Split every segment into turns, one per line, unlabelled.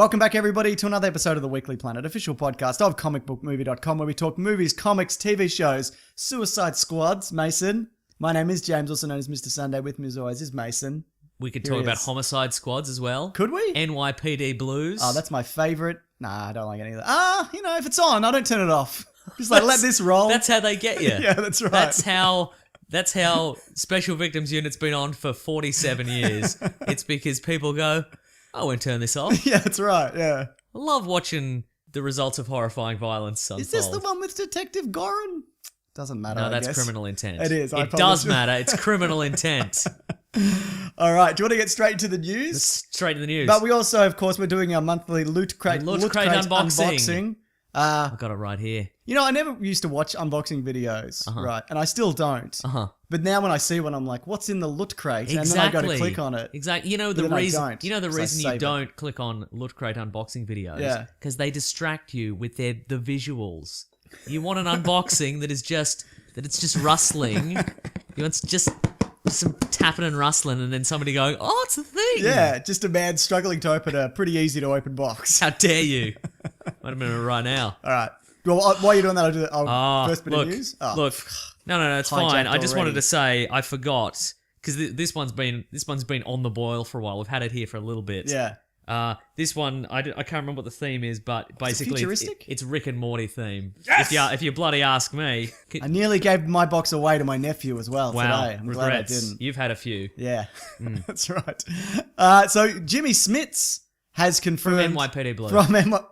Welcome back, everybody, to another episode of the Weekly Planet, official podcast of comicbookmovie.com, where we talk movies, comics, TV shows, Suicide Squads. Mason. My name is James, also known as Mr. Sunday. With me, as always, is Mason.
We could talk about Homicide Squads as well.
Could we?
NYPD Blues.
Oh, that's my favourite. Nah, I don't like any of that. If it's on, I don't turn it off. Just let this roll.
That's how they get you.
Yeah, that's right.
That's how Special Victims Unit's been on for 47 years. It's because people go, I won't turn this off.
Yeah, that's right, yeah.
I love watching the results of horrifying violence unfold.
Is this the one with Detective Gorin? Doesn't matter,
No, that's
I guess.
criminal intent.
It is.
It does matter. It's criminal intent.
All right, do you want to get straight into the news?
Straight to the news.
But we also, of course, we're doing our monthly Loot Crate
unboxing.
I
got it right here.
I never used to watch unboxing videos, right? And I still don't. But now when I see one, I'm like, what's in the Loot Crate?
Exactly.
And then I go to click on it.
Exactly. You know the reason you don't click on Loot Crate unboxing videos?
Yeah.
Because they distract you with the visuals. You want an unboxing that it's just rustling. You want just some tapping and rustling, and then somebody going, "Oh, it's a thing."
Yeah, just a man struggling to open a pretty easy to open box.
How dare you? Wait a minute, right now.
All right. Well, while you're doing that, I'll do the first bit of news. Oh.
Look, no, it's fine. I just
already.
wanted to say I forgot because this one's been on the boil for a while. We've had it here for a little bit.
Yeah.
This one I can't remember what the theme is, but basically
futuristic?
it's Rick and Morty theme.
Yes!
If you bloody ask me.
I nearly gave my box away to my nephew as well today. I'm
regrets.
glad I didn't.
You've had a few.
Yeah, that's right. So Jimmy Smits has confirmed
From NYPD Blue.
Oh my god,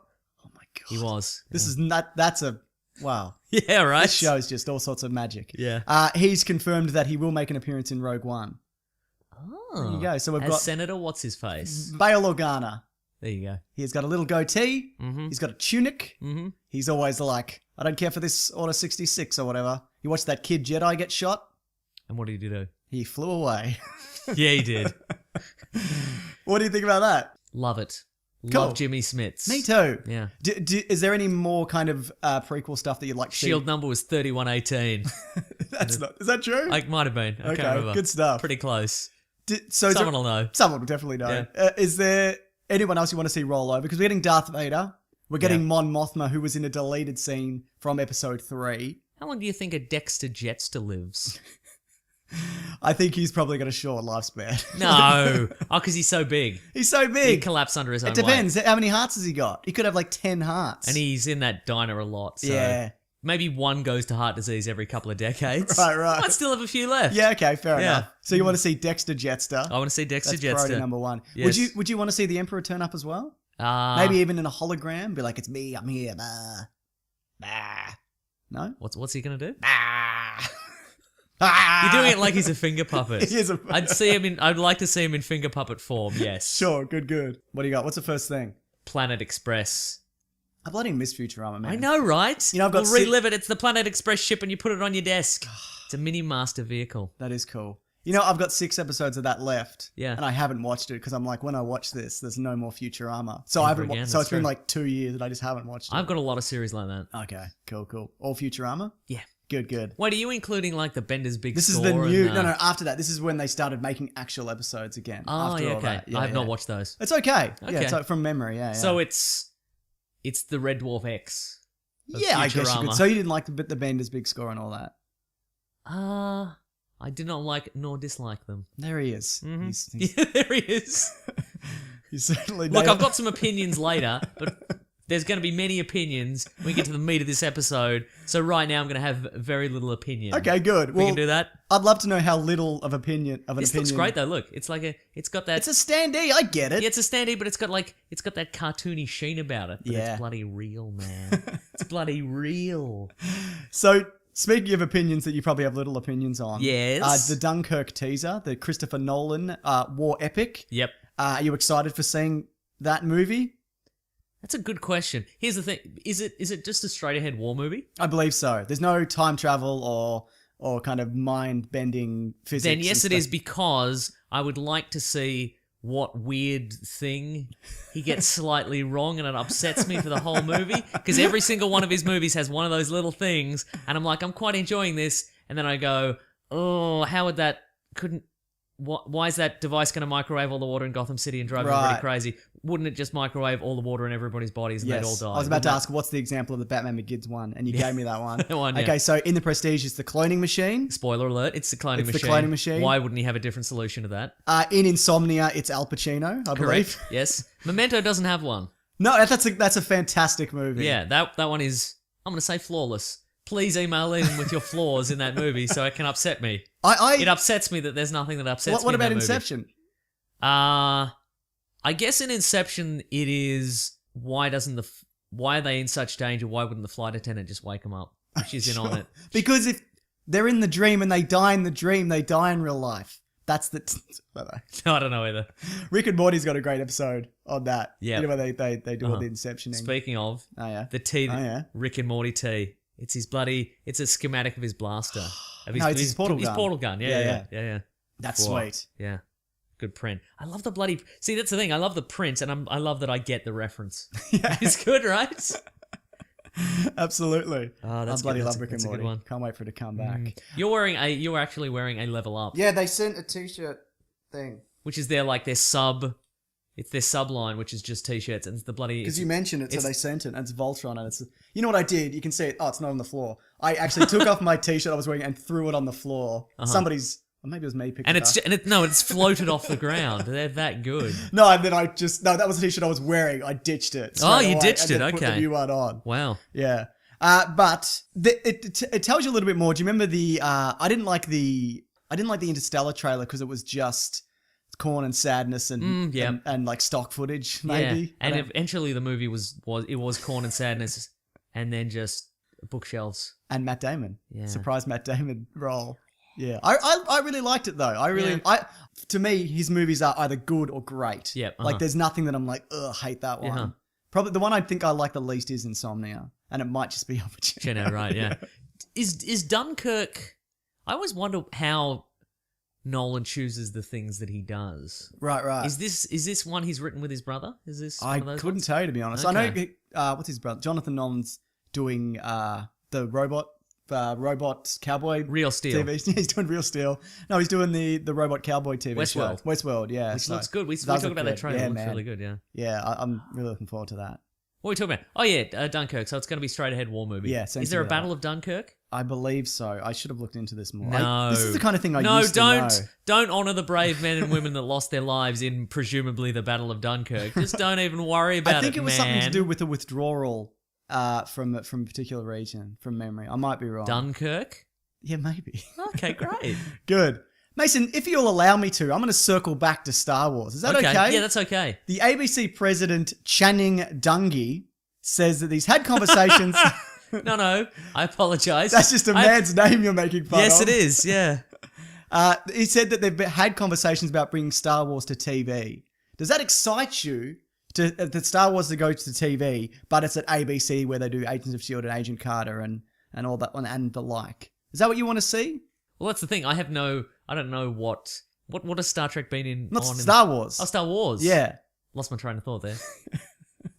He was.
This is not. That's a wow.
Yeah, right.
This show's just all sorts of magic.
Yeah.
He's confirmed that he will make an appearance in Rogue One.
Oh,
There you go. So we've
as
got
Senator what's his face.
Bail Organa.
There you go.
He's got a little goatee.
Mm-hmm.
He's got a tunic.
Mm-hmm.
He's always like, I don't care for this Order 66 or whatever. You watch that kid Jedi get shot?
And what did he do?
He flew away.
Yeah, he did.
What do you think about that?
Love it.
Cool.
Love Jimmy Smits.
Me too.
Yeah.
Is there any more kind of prequel stuff that you'd like to
Shield number was 3118.
Is that true?
Like, might have been. I can't remember.
Good stuff.
Pretty close.
So
Someone will know.
Someone will definitely know.
Yeah.
Is there anyone else you want to see roll over? Because we're getting Darth Vader. We're getting Mon Mothma, who was in a deleted scene from episode 3.
How long do you think a Dexter Jetster lives?
I think he's probably got a short lifespan.
No. Oh, because he's so big.
He's so
He'd
big.
collapse under his own
It depends. How many hearts has he got? He could have like 10 hearts.
And he's in that diner a lot. So
Yeah.
maybe one goes to heart disease every couple of decades.
Right.
Might still have a few left.
Yeah, okay, fair
Yeah.
enough. So you want to see Dexter Jetster?
I want to see Dexter
That's priority
Jetster.
number 1.
Yes.
Would you want to see the Emperor turn up as well? Maybe even in a hologram? Be like, it's me, I'm here. Bah. Bah. No?
What's he going to do?
Bah.
You're doing it like he's a finger puppet.
He is a-
I'd like to see him in finger puppet form, yes.
Sure, good. What do you got? What's the first thing?
Planet Express.
I bloody miss Futurama, man.
I know, right?
I've got
we'll relive it. It's the Planet Express ship and you put it on your desk. It's a mini master vehicle.
That is cool. I've got 6 episodes of that left.
Yeah.
And I haven't watched it because I'm like, when I watch this, there's no more Futurama. So
Never again,
so
that's
it's been
true.
like 2 years that I just haven't watched it.
I've got a lot of series like that.
Okay, cool. All Futurama?
Yeah.
Good.
Wait, are you including like the Bender's Big
This is
Score?
the new...
and,
No, after that. This is when they started making actual episodes again.
Oh,
after
yeah,
all
okay.
that. Yeah,
I have not watched those.
It's okay. Yeah,
Okay.
it's from memory, yeah.
So it's the Red Dwarf X. of
Yeah, I guess you
Futurama.
could. So you didn't like the Bender's Big Score and all that?
I did not like nor dislike them.
There he is.
Mhm.
He's
Yeah, there he is.
he's certainly...
Look,
nailed-
I've got some opinions later, but there's going to be many opinions when we get to the meat of this episode. So right now I'm going to have very little opinion.
Okay, good.
We can do that.
I'd love to know how little of an
This
opinion...
looks great though. Look, it's got that.
It's a standee. I get it.
Yeah, it's a standee, but it's got that cartoony sheen about it. But
Yeah.
it's bloody real, man. It's bloody real.
So, speaking of opinions that you probably have little opinions on.
Yes.
The Dunkirk teaser, the Christopher Nolan war epic.
Yep.
Are you excited for seeing that movie?
That's a good question. Here's the thing: is it just a straight ahead war movie?
I believe so. There's no time travel or kind of mind bending physics.
Then yes,
and
it is
stuff.
because I would like to see what weird thing he gets slightly wrong, and it upsets me for the whole movie because every single one of his movies has one of those little things, and I'm like, I'm quite enjoying this, and then I go, oh, how would that couldn't. Why is that device going to microwave all the water in Gotham City and drive everybody crazy? wouldn't it just microwave all the water in everybody's bodies and
Yes.
they'd all die?
I was about to
Wouldn't
ask, what's the example of the Batman Begins one? And you gave me that one.
That one, yeah.
Okay, so in The Prestige, it's the cloning machine.
it- Spoiler alert, it's the cloning
It's the
machine.
cloning machine.
Why wouldn't he have a different solution to that?
In Insomnia, it's Al Pacino, I believe.
Correct. Yes. Memento doesn't have one.
No, that's a fantastic movie.
Yeah, that one is, I'm going to say flawless. Please email in with your flaws in that movie so it can upset me. It upsets me that there's nothing that upsets me
What
in
about
that movie.
Inception?
I guess in Inception it is why are they in such danger? Why wouldn't the flight attendant just wake them up? She's in on it.
Because if they're in the dream and they die in the dream, they die in real life. That's the...
I don't know either.
Rick and Morty's got a great episode on that.
Yeah.
You know, where they do all the Inceptioning.
Speaking of
Oh, yeah.
the tea,
Oh, yeah.
Rick and Morty tea. It's it's a schematic of his blaster. Of
No, it's his portal gun.
His portal gun. Yeah.
That's
Whoa.
sweet.
Yeah. Good print. I love the bloody... See, that's the thing. I love the print, and I love that I get the reference.
Yeah.
It's good, right?
Absolutely.
Oh, that's
I bloody
good.
love Rick and
That's a good
Morty.
one.
Can't wait for it to come back.
You're actually wearing a Level Up,
Yeah, they sent a t-shirt thing.
which is their sub. It's their sub line, which is just t-shirts, and it's the bloody.
Because you mentioned it, so
it's-
they sent it, and it's Voltron, and it's... You know what I did? You can see it. Oh, it's not on the floor. I actually took off my t-shirt I was wearing and threw it on the floor. Somebody's... Or maybe it was me picking
and
it
it's
up.
it's floated off the ground. They're that good.
No, and then No, that was the t-shirt I was wearing. I ditched it.
Oh,
straight
you
away
ditched
and
it,
then put the
okay.
new one on.
Wow.
Yeah. But it tells you a little bit more. Do you remember the... I didn't like the Interstellar trailer because it was just corn and sadness and,
yeah.
and like stock footage, maybe.
Yeah. And eventually the movie was corn and sadness, and then just bookshelves.
And Matt Damon.
Yeah.
Surprise Matt Damon role. Yeah. I really liked it though. To me, his movies are either good or great.
Yep,
Like there's nothing that I'm like, ugh, hate that one.
Uh-huh.
Probably the one I think I like the least is Insomnia. And it might just be opportunity.
You know, right? Yeah. Is Dunkirk? I always wonder how Nolan chooses the things that he does.
Right.
Is this one he's written with his brother? Is this?
I
one of those
couldn't
ones?
tell you, to be honest.
Okay.
I know, what's his brother? Jonathan Nolan's doing the robot cowboy
Real Steel,
TV. He's doing Real Steel. No, he's doing the robot cowboy TV
Westworld.
show. Westworld, yeah.
which
so
looks good. We
does
talked
look
about that
good.
trailer.
Yeah,
It looks
man.
really good. Yeah.
Yeah, I'm really looking forward to that.
What are we talking about? Oh yeah, Dunkirk. So it's going to be straight ahead war movie.
Yeah,
Is there a
essentially
Battle of Dunkirk?
I believe so. I should have looked into this more.
No.
This is the kind of thing I used to know.
Don't honor the brave men and women that lost their lives in presumably the Battle of Dunkirk. Just don't even worry about it.
I think it was
man.
something to do with the withdrawal from a particular region, from memory. I might be wrong.
Dunkirk.
Yeah, maybe.
Okay, great.
Good. Mason, if you'll allow me to, I'm going to circle back to Star Wars. Is that okay?
Yeah, that's okay.
The ABC president, Channing Dungey, says that he's had conversations...
No, I apologize.
That's just a man's name you're making fun of.
Yes, it is. Yeah.
He said that they've had conversations about bringing Star Wars to TV. Does that excite you that Star Wars to go to TV, but it's at ABC where they do Agents of S.H.I.E.L.D. and Agent Carter and all that one and the like? Is that what you want to see?
Well, that's the thing. I don't know what has Star Trek been in.
Not
on
Star Wars.
Oh, Star Wars.
Yeah.
Lost my train of thought there.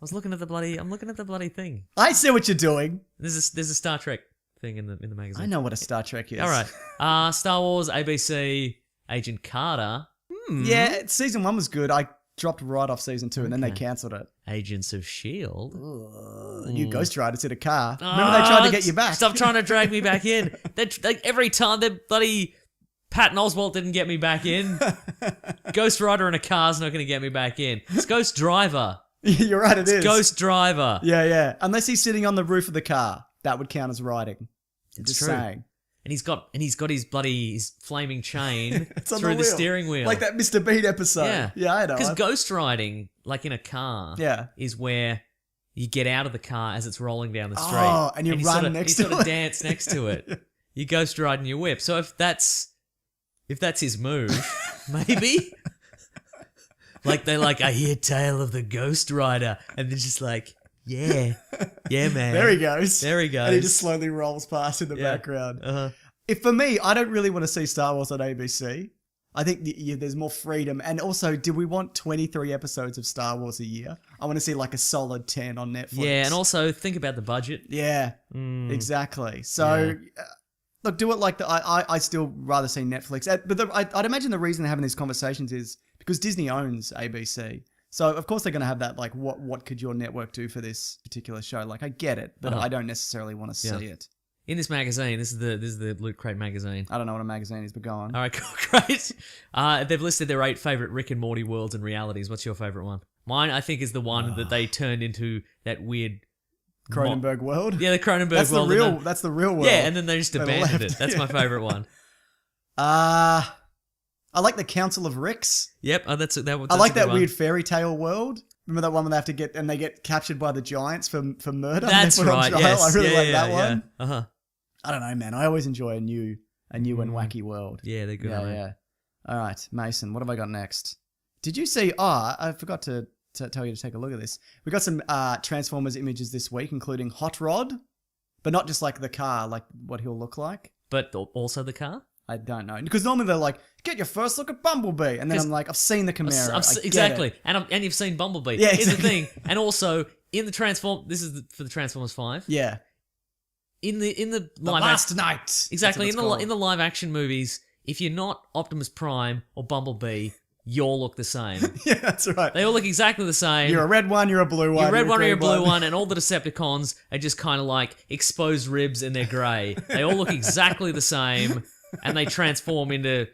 I'm looking at the bloody thing.
I see what you're doing.
There's a Star Trek thing in the magazine.
I know what a Star Trek is.
All right. Star Wars, ABC, Agent Carter.
Yeah, season 1 was good. I dropped right off season 2 and then they cancelled it.
Agents of S.H.I.E.L.D.
You Ghost Riders in a car. Remember they tried to get you back.
Stop trying to drag me back in. Every time the bloody Patton Oswalt didn't get me back in. Ghost Rider in a car's not going to get me back in. It's Ghost Driver.
You're right, it is.
Ghost Driver.
Yeah. Unless he's sitting on the roof of the car, that would count as riding.
It's
Just
true.
saying.
And he's got his flaming chain
It's on
through the
wheel.
steering wheel.
Like that Mr. Bean episode. Yeah, I know.
Because ghost riding, like in a car,
Yeah.
is where you get out of the car as it's rolling down the street.
Oh, and you run next to
you sort
it.
of dance next to it. You ghost ride in your whip. So if that's his move, maybe. Like they're like, I hear tale of the Ghost Rider, and they're just like, yeah, man.
There he goes.
There he goes.
And he just slowly rolls past in the background.
Uh-huh.
If for me, I don't really want to see Star Wars on ABC. I think there's more freedom. And also, do we want 23 episodes of Star Wars a year? I want to see like a solid 10 on Netflix.
Yeah, and also think about the budget.
Yeah, exactly. So, look, do it like I still rather see Netflix. But I'd imagine the reason they're having these conversations is because Disney owns ABC. So of course they're going to have that, like, what could your network do for this particular show? Like, I get it, but I don't necessarily want to see it.
In this magazine, this is the Loot Crate magazine.
I don't know what a magazine is, but go on.
All right, cool, great. They've listed their 8 favorite Rick and Morty worlds and realities. What's your favorite one? Mine, I think, is the one that they turned into that weird
Cronenberg world.
Yeah, the Cronenberg
That's
world.
That's the real world.
Yeah, and then they just abandoned
left.
it. That's my favorite one.
I like the Council of Ricks.
Yep, that's
I like that weird fairy tale world. Remember that one where they get captured by the giants for murder?
That's
and they put on
right.
trial?
Yes,
I really like that
yeah.
one.
Uh-huh.
I don't know, man. I always enjoy a new and wacky world.
Yeah, they're good.
Yeah. All right, Mason. What have I got next? Did you see? I forgot to tell you to take a look at this. We got some Transformers images this week, including Hot Rod, but not just like the car, like what he'll look like.
But also the car?
I don't know, because normally they're like, get your first look at Bumblebee, and then I'm like, I've seen the Camaro.
Exactly, and you've seen Bumblebee.
Yeah,
Here's
exactly.
the thing, and also in the this is for the Transformers 5.
Yeah.
In the live
last night.
Exactly, in the live action movies, if you're not Optimus Prime or Bumblebee, you all look the same.
Yeah, that's right.
They all look exactly the same.
You're a red one, you're a blue one.
You're a red one or you're a
green
blue one, and all the Decepticons are just kind of like exposed ribs and they're grey. They all look exactly the same, and they transform into.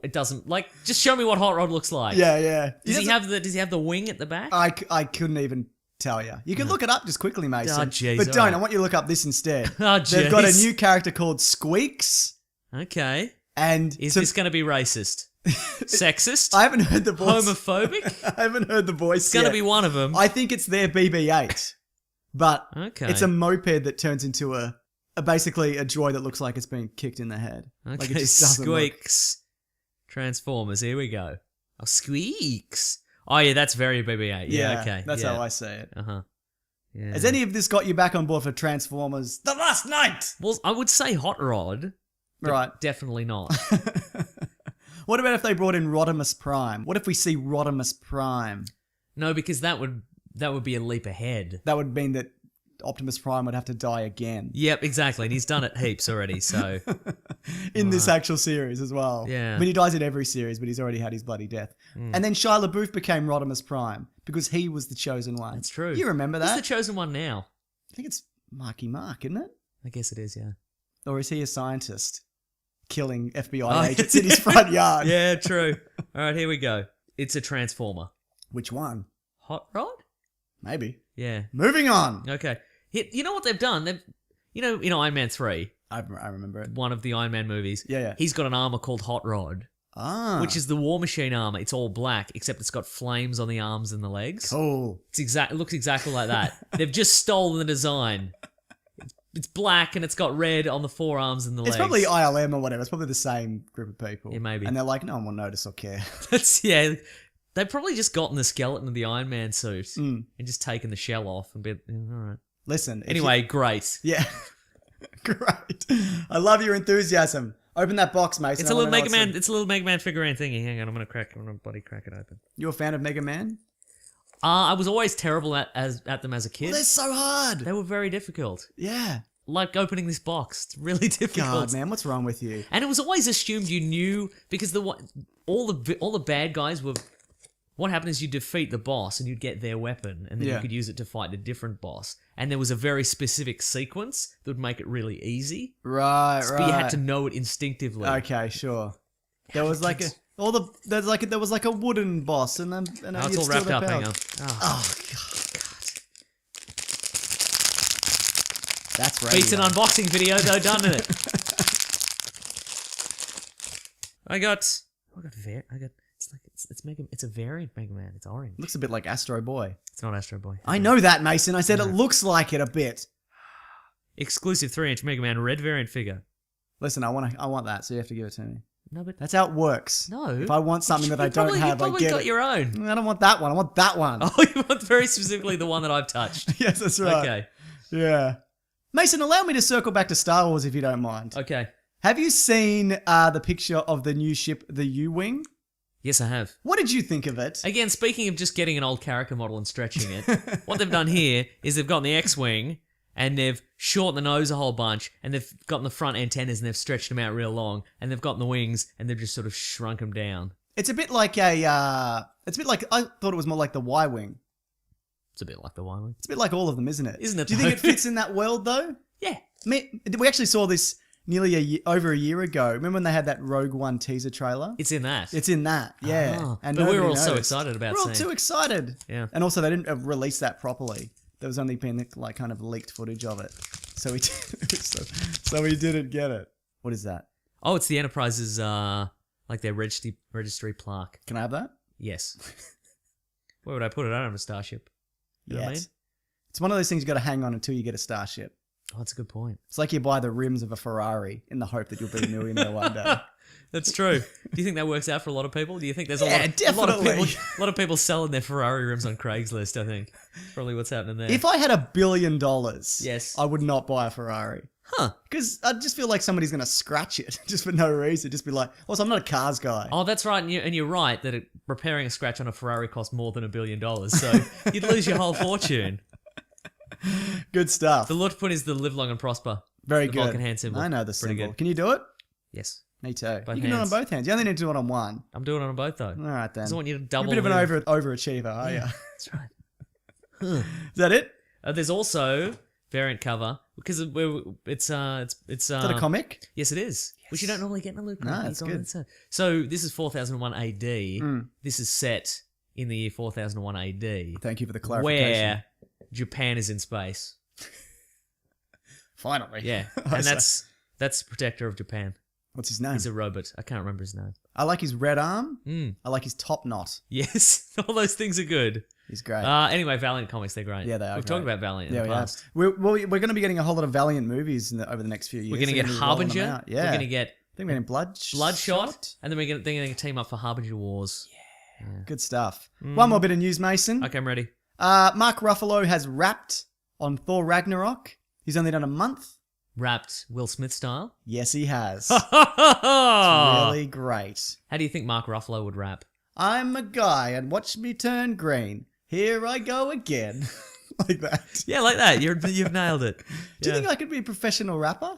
It doesn't like. Just show me what Hot Rod looks like.
Yeah.
Does he have the wing at the back?
I couldn't even tell you. You can look it up just quickly, Mason.
Oh, jeez,
but don't.
alright.
I want you to look up this instead.
Oh,
They've got a
jeez.
new character called Squeaks.
Okay.
And
Is this going to be racist? Sexist?
I haven't heard the voice.
Homophobic?
I haven't heard the voice
It's going to
yet.
be one of them.
I think it's their BB-8. But
Okay.
it's a moped that turns into basically a droid that looks like it's been kicked in the head.
Okay,
Like it just doesn't look-
Squeaks. Transformers, here we go. Oh, Squeaks. Oh, yeah, that's very BB-8. Yeah, okay.
That's
yeah.
how I say it.
Uh-huh. Yeah.
Has any of this got you back on board for Transformers The Last Night?
Well, I would say Hot Rod. But
Right.
Definitely not.
What about if they brought in Rodimus Prime? What if we see Rodimus Prime?
No, because that would be a leap ahead.
That would mean that Optimus Prime would have to die again.
Yep, exactly. And he's done it heaps already, so...
In this actual series as well.
Yeah.
I mean, he dies in every series, but he's already had his bloody death. And then Shia LaBeouf became Rodimus Prime because he was the chosen one.
That's true.
You remember that?
Who's the chosen one now?
I think it's Marky Mark, isn't it?
I guess it is, yeah.
Or is he a scientist killing FBI
Oh,
agents in his front yard?
Yeah, true. All right, here we go. It's a Transformer.
Which one?
Hot Rod?
Maybe.
Yeah.
Moving on.
Okay. You know what they've done? In Iron Man 3,
I remember it.
one of the Iron Man movies,
Yeah.
he's got an armor called Hot Rod,
Ah.
which is the War Machine armor. It's all black, except it's got flames on the arms and the legs.
cool.
It looks exactly like that. They've just stolen the design. It's black and it's got red on the forearms and the
It's
legs.
probably ILM or whatever. It's probably the same group of people.
Yeah, maybe.
And they're like, no one will notice or care.
Yeah. They've probably just gotten the skeleton of the Iron Man suit
Mm.
and just taken the shell off and been, all right.
Listen. if
Anyway, great.
you- yeah. Great. I love your enthusiasm. Open that box, Mason.
It's
I
a
wanna
little
know
Mega
what's in-
Man. It's a little Mega Man figurine thingy. Hang on, I'm gonna bloody crack it open.
You a fan of Mega Man?
I was always terrible at them as a kid.
Well, they're so hard.
They were very difficult.
Yeah.
Like opening this box. It's really difficult.
God, man, what's wrong with you?
And it was always assumed you knew because all the bad guys were. What happened is you defeat the boss and you'd get their weapon and then
Yeah.
you could use it to fight a different boss. And there was a very specific sequence that would make it really easy.
Right, right.
But you had to know it instinctively.
Okay, sure. There was like there was like a wooden boss and then
Oh, it's all wrapped up. Hang on. Oh.
Oh god. That's right.
Beats an unboxing video though, doesn't it? It's a variant Mega Man. It's orange.
Looks a bit like Astro Boy.
It's not Astro Boy.
I know that, Mason. I said it looks like it a bit.
Exclusive 3-inch Mega Man red variant figure.
Listen, I want that, so you have to give it to me.
No, but
That's how it works.
no.
If I want something that I don't have,
you
I
probably
get
got
it.
your own.
I don't want that one. I want that one.
Oh, you want very specifically the one that I've touched.
Yes, that's right.
Okay.
Yeah. Mason, allow me to circle back to Star Wars if you don't mind.
Okay.
Have you seen the picture of the new ship, the U-Wing?
Yes, I have.
What did you think of it?
Again, speaking of just getting an old character model and stretching it, what they've done here is they've gotten the X-Wing and they've shortened the nose a whole bunch and they've gotten the front antennas and they've stretched them out real long and they've gotten the wings and they've just sort of shrunk them down.
It's a bit like a. It's a bit like I thought it was more like the Y-wing.
It's a bit like the Y-wing.
It's a bit like all of them, isn't it?
Isn't it,
Do you think
though?
it fits in that world though?
Yeah.
We actually saw this nearly over a year ago. Remember when they had that Rogue One teaser trailer?
It's in that.
It's in that, yeah.
Ah,
And
but we were
nobody
all so
noticed.
excited about
We're all
seeing.
too excited.
Yeah.
And also, they didn't release that properly. There was only been like kind of leaked footage of it, so we so we didn't get it. What is that?
Oh, it's the Enterprise's like their registry plaque.
Can I have that?
Yes. Where would I put it? I don't have a starship. You know what I mean?
It's one of those things you got to hang on until you get a starship.
Oh, that's a good point.
It's like you buy the rims of a Ferrari in the hope that you'll be a millionaire one day.
That's true. Do you think that works out for a lot of people? Do you think there's a
Yeah,
lot of
definitely.
a lot of people selling their Ferrari rims on Craigslist? I think probably what's happening there.
If I had $1 billion,
Yes.
I would not buy a Ferrari.
Huh?
Because I just feel like somebody's going to scratch it just for no reason. Just be like, also, I'm not a cars guy.
Oh, that's right, and you're right that repairing a scratch on a Ferrari costs more than $1 billion, so you'd lose your whole fortune.
Good stuff.
The Lutfun is the live long and prosper.
Very
the
good.
Vulcan hand symbol.
I know the
Pretty
symbol.
good.
Can you do it?
Yes,
Me too.
Both
you can
hands.
do it on both hands. You only need to do it on one.
I'm doing it on both though.
All right then.
I just want you to
You're
double.
a bit of an
live.
overachiever, are you?
That's right.
Is that it?
There's also variant cover because it's
Is that a comic?
Yes, it is. Which you don't normally get in a Luke.
No,
comic.
it's
You
good.
got it. So this is 4001 AD.
Mm.
This is set in the year 4001 AD,
Thank you for the clarification.
where Japan is in space.
Finally.
Yeah,
I
and
see.
that's Protector of Japan.
What's his name?
He's a robot. I can't remember his name.
I like his red arm.
Mm.
I like his top knot.
Yes, all those things are good.
He's great.
Anyway, Valiant comics, they're great.
Yeah, they are
We've
great.
talked about Valiant
yeah,
in
we
the
have.
past.
We're going to be getting a whole lot of Valiant movies over the next few years.
We're going to
They're
get
gonna be rolling them
Harbinger.
out. Yeah.
We're going to get
I think we're getting
Bloodshot, and then they're going to team up for Harbinger Wars.
Good stuff. One more bit of news, Mason.
Okay, I'm ready.
Mark Ruffalo has rapped on Thor Ragnarok. He's only done a month.
Wrapped Will Smith style.
Yes, he has.
Really?
Really great.
How do you think Mark Ruffalo would rap?
I'm a guy and watch me turn green. Here I go again. Like that.
Yeah, like that. You've nailed it.
Do you think I could be a professional rapper?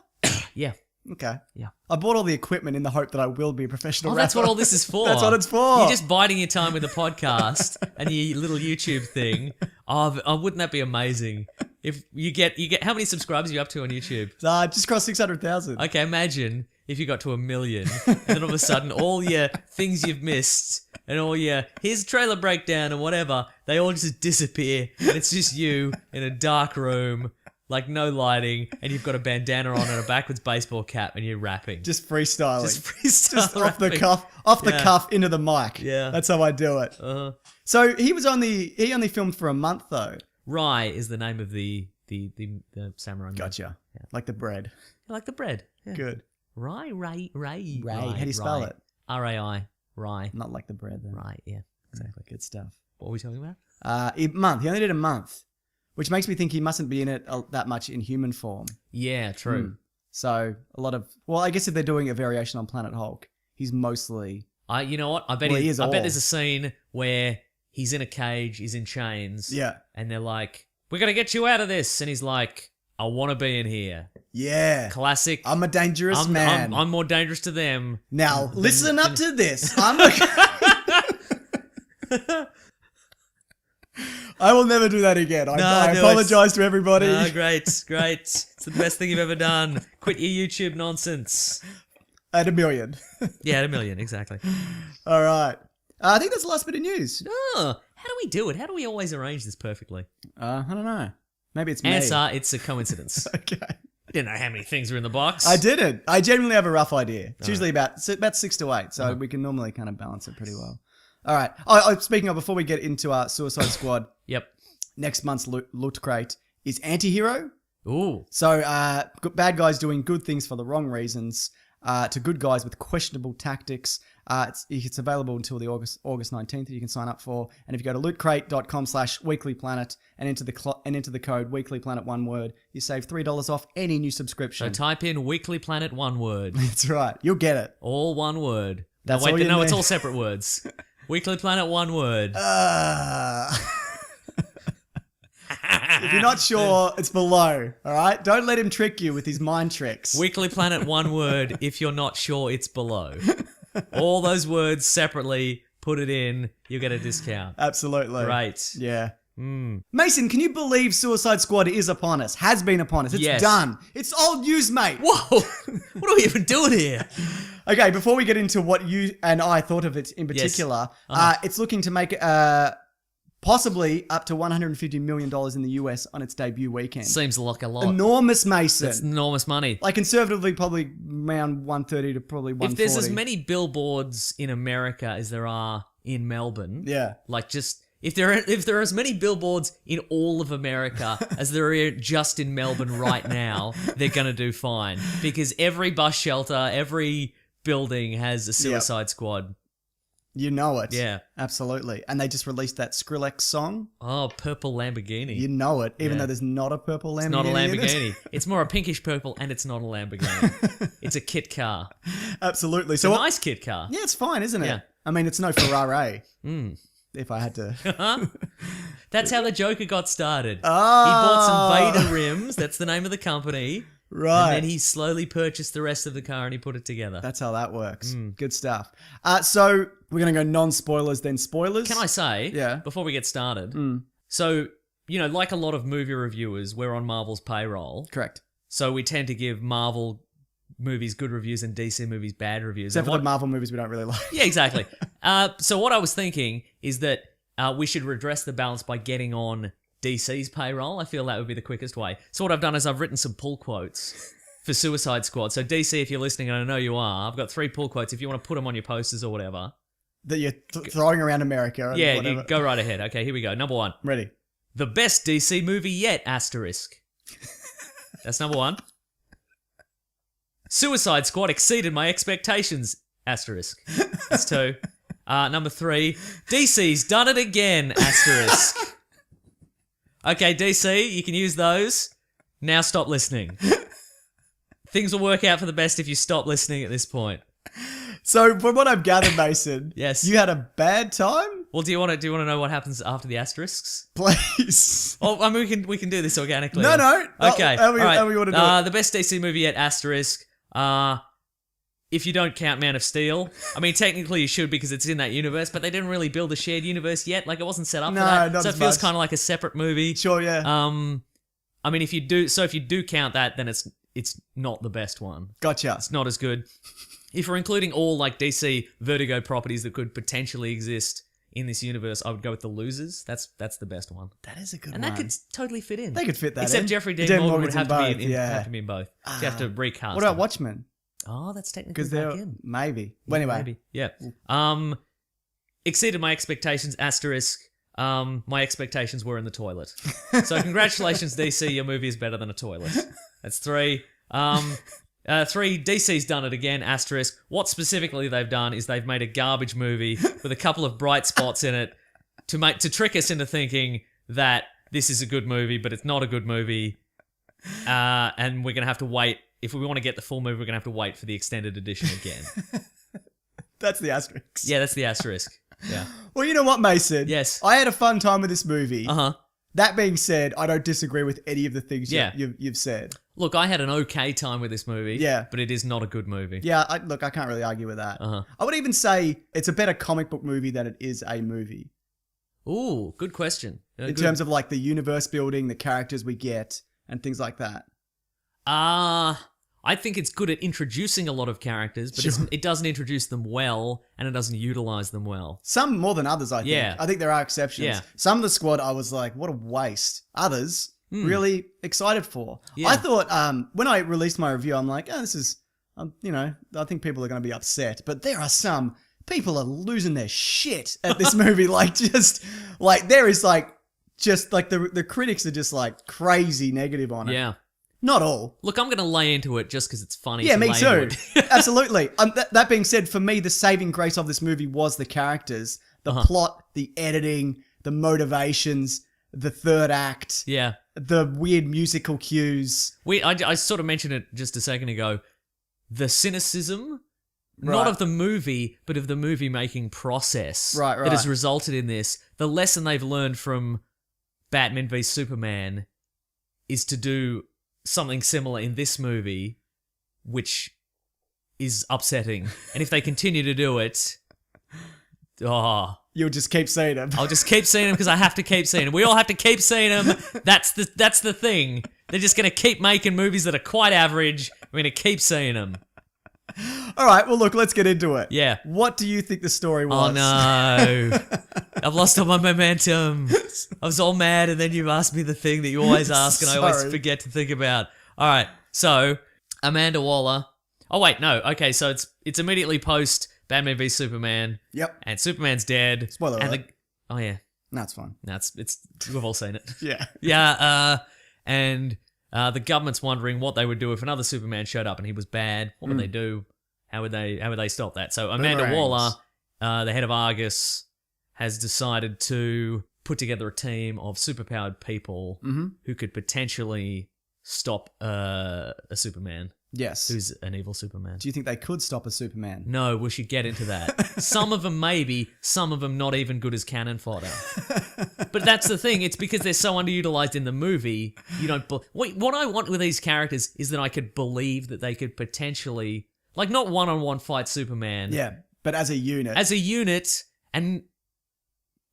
Yeah.
Okay.
Yeah.
I bought all the equipment in the hope that I will be a professional
Oh,
rapper.
that's what all this is for.
That's what it's for.
You're just biding your time with the podcast and your little YouTube thing. Oh, wouldn't that be amazing? If you get how many subscribers are you up to on YouTube?
Just crossed 600,000.
Okay, imagine if you got to 1 million and then all of a sudden all your things you've missed and all your here's a trailer breakdown and whatever, they all just disappear and it's just you in a dark room, like no lighting, and you've got a bandana on and a backwards baseball cap and you're rapping.
Just freestyling.
Just freestyle
Just off the
rapping.
cuff,
Yeah.
cuff into the mic.
Yeah.
That's how I do it.
Uh-huh.
So he only filmed for a month though.
Rai is the name of the samurai. man.
Gotcha. Like the bread.
Like the bread. Yeah.
Good.
Rai.
Rai. How do you spell it?
R-A-I. Rai.
Not like the bread then.
Right, yeah. Exactly.
Good stuff.
What were we talking about?
A month. He only did a month, which makes me think he mustn't be in it that much in human form.
Yeah, true.
So a lot of I guess if they're doing a variation on Planet Hulk, he's mostly
You know what? I bet
Well, he is
I bet
all.
there's a scene where he's in a cage, he's in chains.
yeah.
And they're like, we're going to get you out of this. And he's like, I want to be in here.
Yeah.
Classic.
I'm a dangerous
I'm,
man.
I'm more dangerous to them.
Now listen up to this. I'm a I will never do that again. I
No,
apologize to everybody.
Ah, great. It's the best thing you've ever done. Quit your YouTube nonsense.
At 1 million.
Yeah, at 1 million, exactly.
All right. I think that's the last bit of news.
Oh, how do we do it? How do we always arrange this perfectly?
I don't know. Maybe it's me.
Answer, it's a coincidence.
Okay.
Didn't know how many things were in the box.
I didn't. I genuinely have a rough idea. It's usually about 6 to 8, so we can normally kind of balance it pretty well. All right. Speaking of, before we get into our Suicide Squad,
Yep.
next month's Loot Crate is Antihero.
Ooh.
So bad guys doing good things for the wrong reasons to good guys with questionable tactics. It's available until the August 19th that you can sign up for. And if you go to lootcrate.com/weeklyplanet and enter the code weeklyplanet, one word, you save $3 off any new
So
subscription.
type in Weekly Planet, one word.
That's right. You'll get it.
All one word.
That's
no,
all
wait,
you
no, it's
need.
all separate words. Weekly Planet, one word.
If you're not sure, it's below. All right? Don't let him trick you with his mind tricks.
Weekly Planet, one word. If you're not sure, it's below. All those words separately, put it in, you get a discount.
Absolutely.
Right.
Yeah. Mason, can you believe Suicide Squad is upon us? Has been upon us. It's
Yes.
done. It's old news, mate.
Whoa! What are we even doing here?
Okay, before we get into what you and I thought of it in particular, it's looking to make possibly up to $150 million in the US on its debut weekend.
Seems like a lot.
Enormous, Mason.
That's enormous money.
Like conservatively, probably around 130 to probably 140.
If there's as many billboards in America as there are in Melbourne,
Yeah.
like just if there are as many billboards in all of America as there are just in Melbourne right now, they're gonna do fine because every bus shelter, every building has a Suicide Squad.
You know it.
Yeah.
Absolutely. And they just released that Skrillex song.
Oh, purple Lamborghini.
You know it, even
Yeah.
though there's not a purple Lamborghini.
It's not a
in it.
Lamborghini. It's more a pinkish purple, and it's not a Lamborghini. It's a kit car.
Absolutely.
It's
So
a
what-
nice kit car.
yeah, it's fine, isn't it?
Yeah.
I mean, it's no Ferrari. If I had to.
That's how the Joker got started.
Ah.
He bought some Vader rims. That's the name of the company.
Right.
And then he slowly purchased the rest of the car and he put it together.
That's how that works. Good stuff. So we're going to go non-spoilers, then spoilers.
Can I say,
Yeah.
before we get started, so, you know, like a lot of movie reviewers, we're on Marvel's payroll.
Correct.
So we tend to give Marvel movies good reviews and DC movies bad reviews.
Except
And
for
what-
the Marvel movies we don't really like.
Yeah, exactly. So what I was thinking is that we should redress the balance by getting on DC's payroll. I feel that would be the quickest way. So what I've done is I've written some pull quotes for Suicide Squad. So DC, if you're listening, and I know you are, I've got 3 pull quotes. If you want to put them on your posters or whatever.
That you're throwing around America. And
Yeah,
whatever.
you go right ahead. Okay, here we go. Number 1.
Ready.
The best DC movie yet, asterisk. That's number 1. Suicide Squad exceeded my expectations, asterisk. That's 2. Number 3. DC's done it again, asterisk. Okay, DC, you can use those. Now stop listening. Things will work out for the best if you stop listening at this point.
So from what I've gathered, Mason,
Yes.
you had a bad time?
Well, do you want to know what happens after the asterisks?
Please.
Oh, I mean, we can do this organically.
No.
Okay.
How we
all right.
want to do it?
The best DC movie yet, asterisk. If you don't count Man of Steel. I mean, technically you should because it's in that universe, but they didn't really build a shared universe yet. Like, it wasn't set up
No,
for that.
not
So it
as
feels
much.
kind of like a separate movie.
Sure, yeah.
I mean, if you do count that, then it's not the best one.
Gotcha.
It's not as good. If we're including all, like, DC Vertigo properties that could potentially exist in this universe, I would go with The Losers. That's the best one.
That is a good
And
one.
that could totally fit in.
They could fit that
Except
in.
Jeffrey Dean
Dean
Morgan would
Morgan's
have
in
to be
both,
in,
yeah.
have to be in both. So you have to recast
What about
him.
Watchmen?
Oh, that's technically
Because
back
they're...
in.
Maybe. Well, anyway.
Maybe. Yeah. Exceeded my expectations, asterisk. My expectations were in the toilet. So congratulations, DC, your movie is better than a toilet. That's 3. 3, DC's done it again, asterisk. What specifically they've done is they've made a garbage movie with a couple of bright spots in it to trick us into thinking that this is a good movie, but it's not a good movie. And we're going to have to wait. If we want to get the full movie, we're going to have to wait for the extended edition again.
That's the asterisk.
Yeah, that's the asterisk. Yeah.
Well, you know what, Mason?
Yes.
I had a fun time with this movie.
Uh-huh.
That being said, I don't disagree with any of the things
Yeah.
you've said.
Look, I had an okay time with this movie.
Yeah.
But it is not a good movie.
Yeah, I can't really argue with that.
Uh-huh.
I would even say it's a better comic book movie than it is a movie.
Ooh, good question.
In terms of like the universe building, the characters we get, and things like that.
I think it's good at introducing a lot of characters, but
Sure.
it doesn't introduce them well, and it doesn't utilize them well.
Some more than others, I think.
Yeah.
I think there are exceptions.
Yeah.
Some of the squad, I was like, what a waste. Others, really excited for.
Yeah.
I thought, when I released my review, I'm like, oh, this is, I think people are going to be upset. But there are some, people are losing their shit at this movie. There is the critics are just like crazy negative on it.
Yeah.
Not all.
Look, I'm going to lay into it just because it's funny.
Yeah,
to
me
lay
too.
into it.
Absolutely. That being said, for me, the saving grace of this movie was the characters, the plot, the editing, the motivations, the third act,
Yeah.
the weird musical cues.
I sort of mentioned it just a second ago. The cynicism, not
Right.
of the movie, but of the movie-making process
Right,
that has
right.
resulted in this. The lesson they've learned from Batman v Superman is to do something similar in this movie, which is upsetting. And if they continue to do it,
You'll just keep seeing him.
I'll just keep seeing them because I have to keep seeing them. We all have to keep seeing them. That's the thing. They're just going to keep making movies that are quite average. We're going to keep seeing them.
All right, well, look, let's get into it.
Yeah.
What do you think the story was?
Oh, no. I've lost all my momentum. I was all mad, and then you asked me the thing that you always ask, and I always
Sorry.
forget to think about. All right, so Amanda Waller. Oh, wait, no. Okay, so it's immediately post Batman v Superman,
Yep.
and Superman's dead.
Spoiler
and
alert.
Oh, yeah.
No, it's fine.
No, we've all seen it.
Yeah.
Yeah, and the government's wondering what they would do if another Superman showed up and he was bad. What would they do? How would they stop that? So Amanda
Boomerangs.
Waller, the head of Argus, has decided to put together a team of superpowered people who could potentially stop a Superman
Yes.
who's an evil Superman.
Do you think they could stop a Superman?
No, we should get into that. Some of them maybe, some of them not even good as cannon fodder. But that's the thing, it's because they're so underutilized in the movie, you don't... what I want with these characters is that I could believe that they could potentially... Like, not one-on-one fight Superman.
Yeah, but as a unit.
As a unit, and...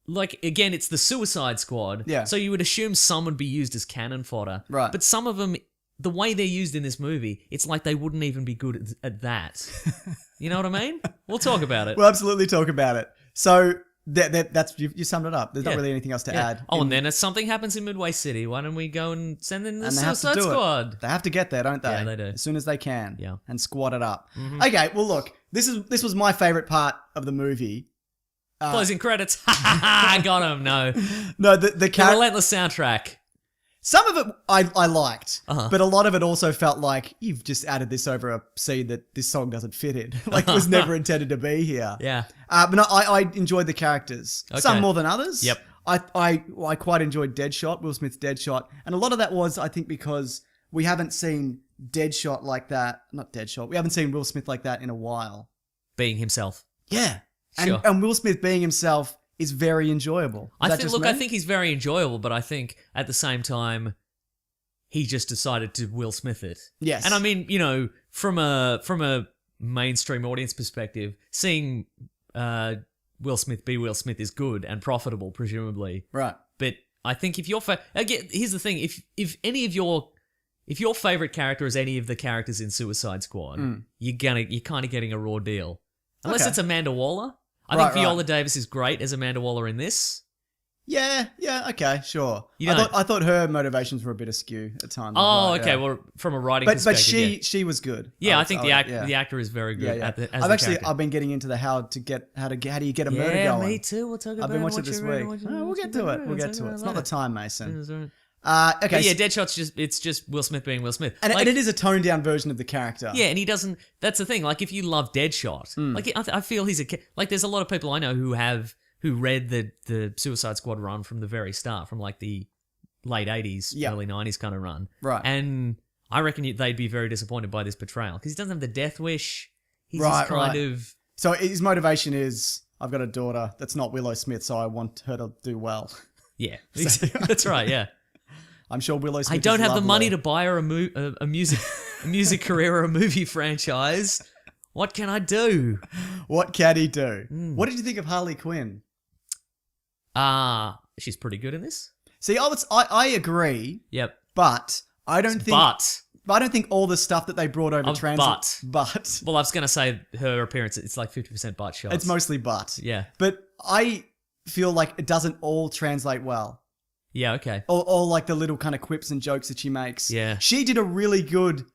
Like, again, it's the Suicide Squad.
Yeah.
So you would assume some would be used as cannon fodder.
Right.
But some of them... The way they're used in this movie, it's like they wouldn't even be good at that. You know what I mean? We'll talk about it.
We'll absolutely talk about it. So that's you summed it up. There's not
Yeah.
really anything else to
Yeah.
add.
Oh, and then if something happens in Midway City, why don't we go and send in the
And they have to
Suicide
do
Squad?
it. They have to get there, don't they?
Yeah, they do.
As soon as they can.
Yeah.
And squat it up. Okay, well look, this was my favorite part of the movie.
Closing credits. Ha ha ha! I got him. No.
No, the
The
character.
relentless soundtrack.
Some of it I liked,
Uh-huh.
but a lot of it also felt like you've just added this over a scene that this song doesn't fit in. Like it was never intended to be here.
Yeah.
But no, I enjoyed the characters.
Okay.
Some more than others.
Yep.
I quite enjoyed Deadshot, Will Smith's Deadshot. And a lot of that was, I think, because we haven't seen Deadshot like that. Not Deadshot. We haven't seen Will Smith like that in a while.
Being himself.
Yeah.
Sure.
And Will Smith being himself is very enjoyable. Is that just me?
I think he's very enjoyable, but I think at the same time, he just decided to Will Smith it.
Yes.
And I mean, you know, from a mainstream audience perspective, seeing Will Smith be Will Smith is good and profitable, presumably.
Right.
But I think if again, here's the thing: if any of your favorite character is any of the characters in Suicide Squad, you're kind of getting a raw deal, unless
Okay.
it's Amanda Waller. I
Right,
think Viola
right.
Davis is great as Amanda Waller in this.
Yeah, okay, sure.
You
I
don't.
thought her motivations were a bit askew at times. as
Oh,
well,
okay.
yeah.
Well, from a writing
But
perspective,
she was good.
yeah, I
would-
think
would- yeah.
the actor is very good.
Yeah.
As
I've
the
actually
character.
I've been getting into the how do you get a murder
Yeah,
going.
me too. We'll talk about
I've been
it.
watching
Watch
it this
it later,
week.
watch it
Oh,
later,
we'll
watch
get
it
to it.
later,
We'll get
talk
to it.
about
It's not the
later.
time, Mason.
That's right.
Okay.
But yeah, Deadshot's just Will Smith being Will Smith.
and
Like,
it is a toned down version of the character.
yeah, and he doesn't. That's the thing. Like, if you love Deadshot, like I feel he's like. There's a lot of people I know who read the Suicide Squad run from the very start, from like the late 80s,
Yeah.
early 90s kind of run.
Right.
And I reckon they'd be very disappointed by this portrayal because he doesn't have the death wish. He's
Right,
just kind
right.
of.
So his motivation is I've got a daughter that's not Willow Smith, so I want her to do well.
Yeah, that's right. Yeah.
I'm sure Willow Smith.
I don't
is
have the money
lovely.
to buy her a music career or a movie franchise. What can I do?
What can he do?
Hmm.
What did you think of Harley Quinn?
She's pretty good in this.
See, I agree,
Yep.
but I don't think.
But
I don't think all the stuff that they brought over
but. Well, I was gonna say her appearance. It's like 50% butt shots.
it's mostly but.
Yeah.
But I feel like it doesn't all translate well.
Yeah. Okay.
All like the little kind of quips and jokes that she makes.
Yeah.
She did a really good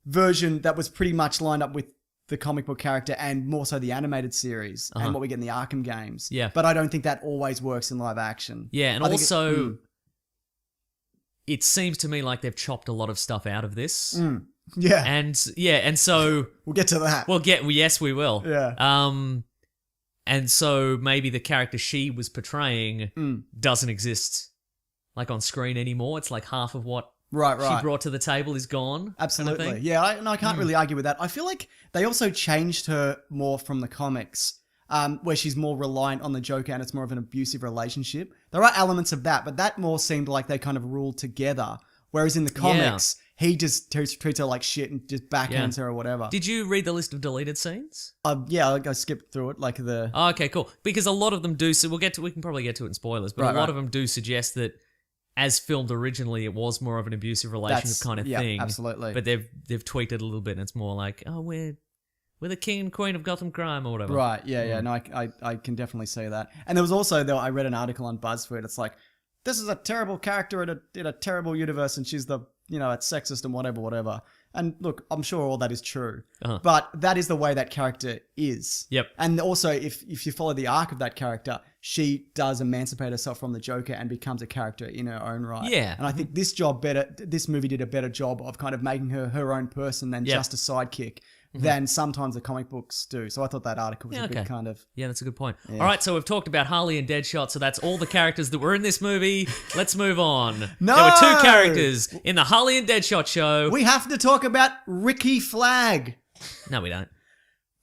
version that was pretty much lined up with the comic book character and more so the animated series and what we get in the Arkham games.
Yeah.
But I don't think that always works in live action.
Yeah, and
I think
also, it seems to me like they've chopped a lot of stuff out of this,
Yeah.
and so
We'll get to that.
yes, we will.
Yeah.
And so maybe the character she was portraying doesn't exist, like on screen anymore. It's like half of what
right.
she brought to the table is gone.
Absolutely.
Kind of thing.
Yeah, I can't really argue with that. I feel like they also changed her more from the comics, where she's more reliant on the Joker and it's more of an abusive relationship. There are elements of that, but that more seemed like they kind of ruled together. Whereas in the comics, he just treats her like shit and just backhands her or whatever.
Did you read the list of deleted scenes?
Yeah, I skipped through it, like the...
Oh, okay, cool. Because a lot of them do, so we can probably get to it in spoilers, but a lot of them do suggest that as filmed originally, it was more of an abusive relationship kind of thing.
Absolutely.
But they've tweaked it a little bit, and it's more like, oh, we're the king and queen of Gotham crime or whatever.
Right, yeah. No, I can definitely see that. And there was also, though, I read an article on BuzzFeed, it's like, this is a terrible character in a terrible universe, and she's the, it's sexist and whatever. And look, I'm sure all that is true. But that is the way that character is.
Yep.
And also, if you follow the arc of that character, she does emancipate herself from the Joker and becomes a character in her own right.
Yeah.
And I think this movie did a better job of kind of making her her own person than just a sidekick than sometimes the comic books do. So I thought that article was a bit kind of...
Yeah, that's a good point. Yeah. All right, so we've talked about Harley and Deadshot, so that's all the characters that were in this movie. Let's move on.
No!
There were 2 characters in the Harley and Deadshot show.
We have to talk about Ricky Flag.
No, we don't.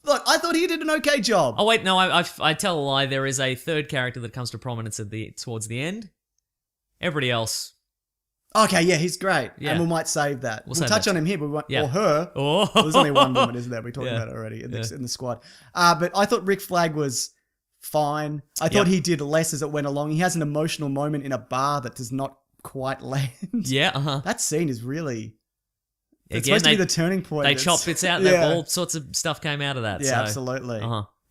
Look, I thought he did an okay job.
Oh, wait, no, I tell a lie. There is a 3rd character that comes to prominence towards the end. Everybody else...
Okay, yeah, he's great.
Yeah.
And we might save that. We'll touch on him here, but we won't, or her.
Oh.
There's only one woman, isn't there? We talked about it already in the squad. But I thought Rick Flag was fine. I thought he did less as it went along. He has an emotional moment in a bar that does not quite land.
Yeah,
That scene is really... It's
Again,
supposed to be the turning point.
They chopped bits out. Yeah. All sorts of stuff came out of that.
Yeah,
so.
absolutely.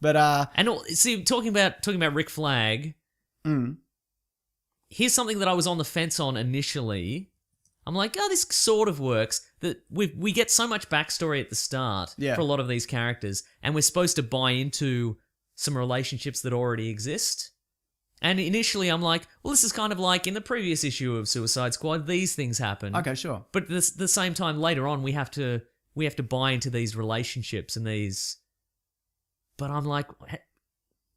But and see, talking about Rick Flag, here's something that I was on the fence on initially. I'm like, oh, this sort of works. That we get so much backstory at the start for a lot of these characters, and we're supposed to buy into some relationships that already exist. And initially, I'm like, well, this is kind of like in the previous issue of Suicide Squad, these things happen.
Okay, sure.
But at the same time, later on, we have to buy into these relationships and these. But I'm like,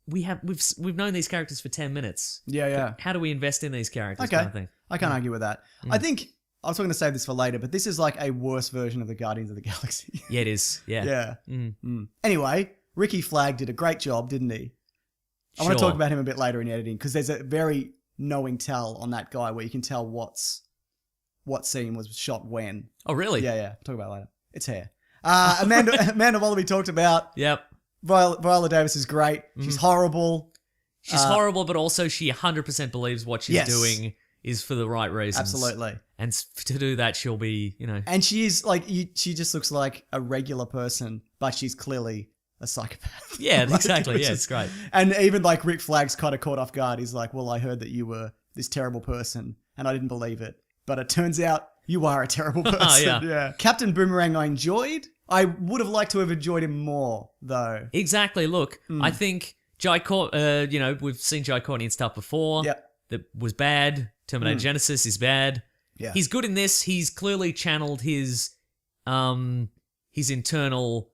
we've known these characters for 10 minutes.
Yeah.
How do we invest in these characters?
Okay,
kind of thing?
I can't argue with that. I think I was going to save this for later, but this is like a worse version of the Guardians of the Galaxy.
Yeah, it is. Yeah.
Anyway, Ricky Flag did a great job, didn't he? I want to talk about him a bit later in editing because there's a very knowing tell on that guy where you can tell what scene was shot when.
Oh, really?
Yeah. Talk about it later. It's hair. Amanda Waller we talked about.
Yep.
Viola Davis is great. She's horrible.
She's horrible, but also she 100% believes what she's doing is for the right reasons.
Absolutely.
And to do that, she'll be,
And she is like, she just looks like a regular person, but she's clearly a psychopath.
Yeah, exactly. Yeah, it's great.
And even like Rick Flag's kind of caught off guard. He's like, well, I heard that you were this terrible person and I didn't believe it. But it turns out you are a terrible person. Yeah. Captain Boomerang I enjoyed. I would have liked to have enjoyed him more, though.
Exactly. Look, I think Jai Courtney, we've seen Jai Courtney and stuff before.
Yep.
That was bad. Terminator Genesis is bad.
Yeah.
He's good in this. He's clearly channeled his internal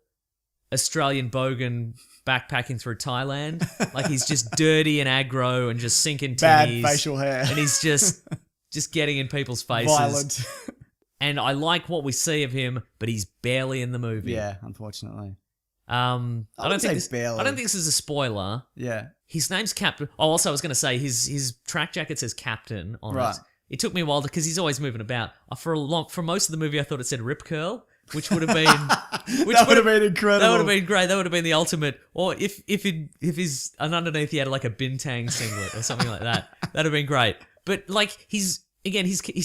Australian bogan backpacking through Thailand. Like he's just dirty and aggro and just sinking
bad
tinnies.
facial hair.
And he's just getting in people's faces.
Violent.
And I like what we see of him, but he's barely in the movie.
Yeah, unfortunately.
I don't think this is a spoiler.
Yeah.
His name's Captain. Oh, also, I was going to say his track jacket says Captain on it. It took me a while because he's always moving about. For most of the movie, I thought it said Rip Curl, which would have been
that would have been incredible.
That would have been great. That would have been the ultimate. Or if he's and underneath he had like a Bintang singlet or something like that, that'd have been great. But like his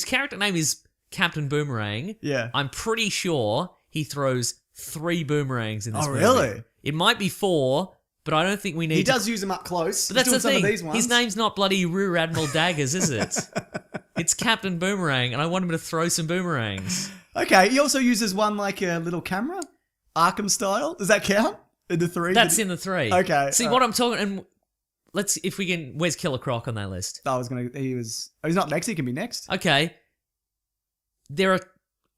character name is Captain Boomerang.
Yeah.
I'm pretty sure he throws 3 boomerangs in this movie.
Oh, really?
It might be 4, but I don't think we need.
He does use them up close.
But that's the thing.
These ones.
His name's not bloody Rear Admiral Daggers, is it? It's Captain Boomerang, and I want him to throw some boomerangs.
Okay. He also uses one like a little camera, Arkham style. Does that count in the 3?
That's in the 3.
Okay.
See what I'm talking. And let's if we can. Where's Killer Croc on that list?
He's not next. He can be next.
Okay. There are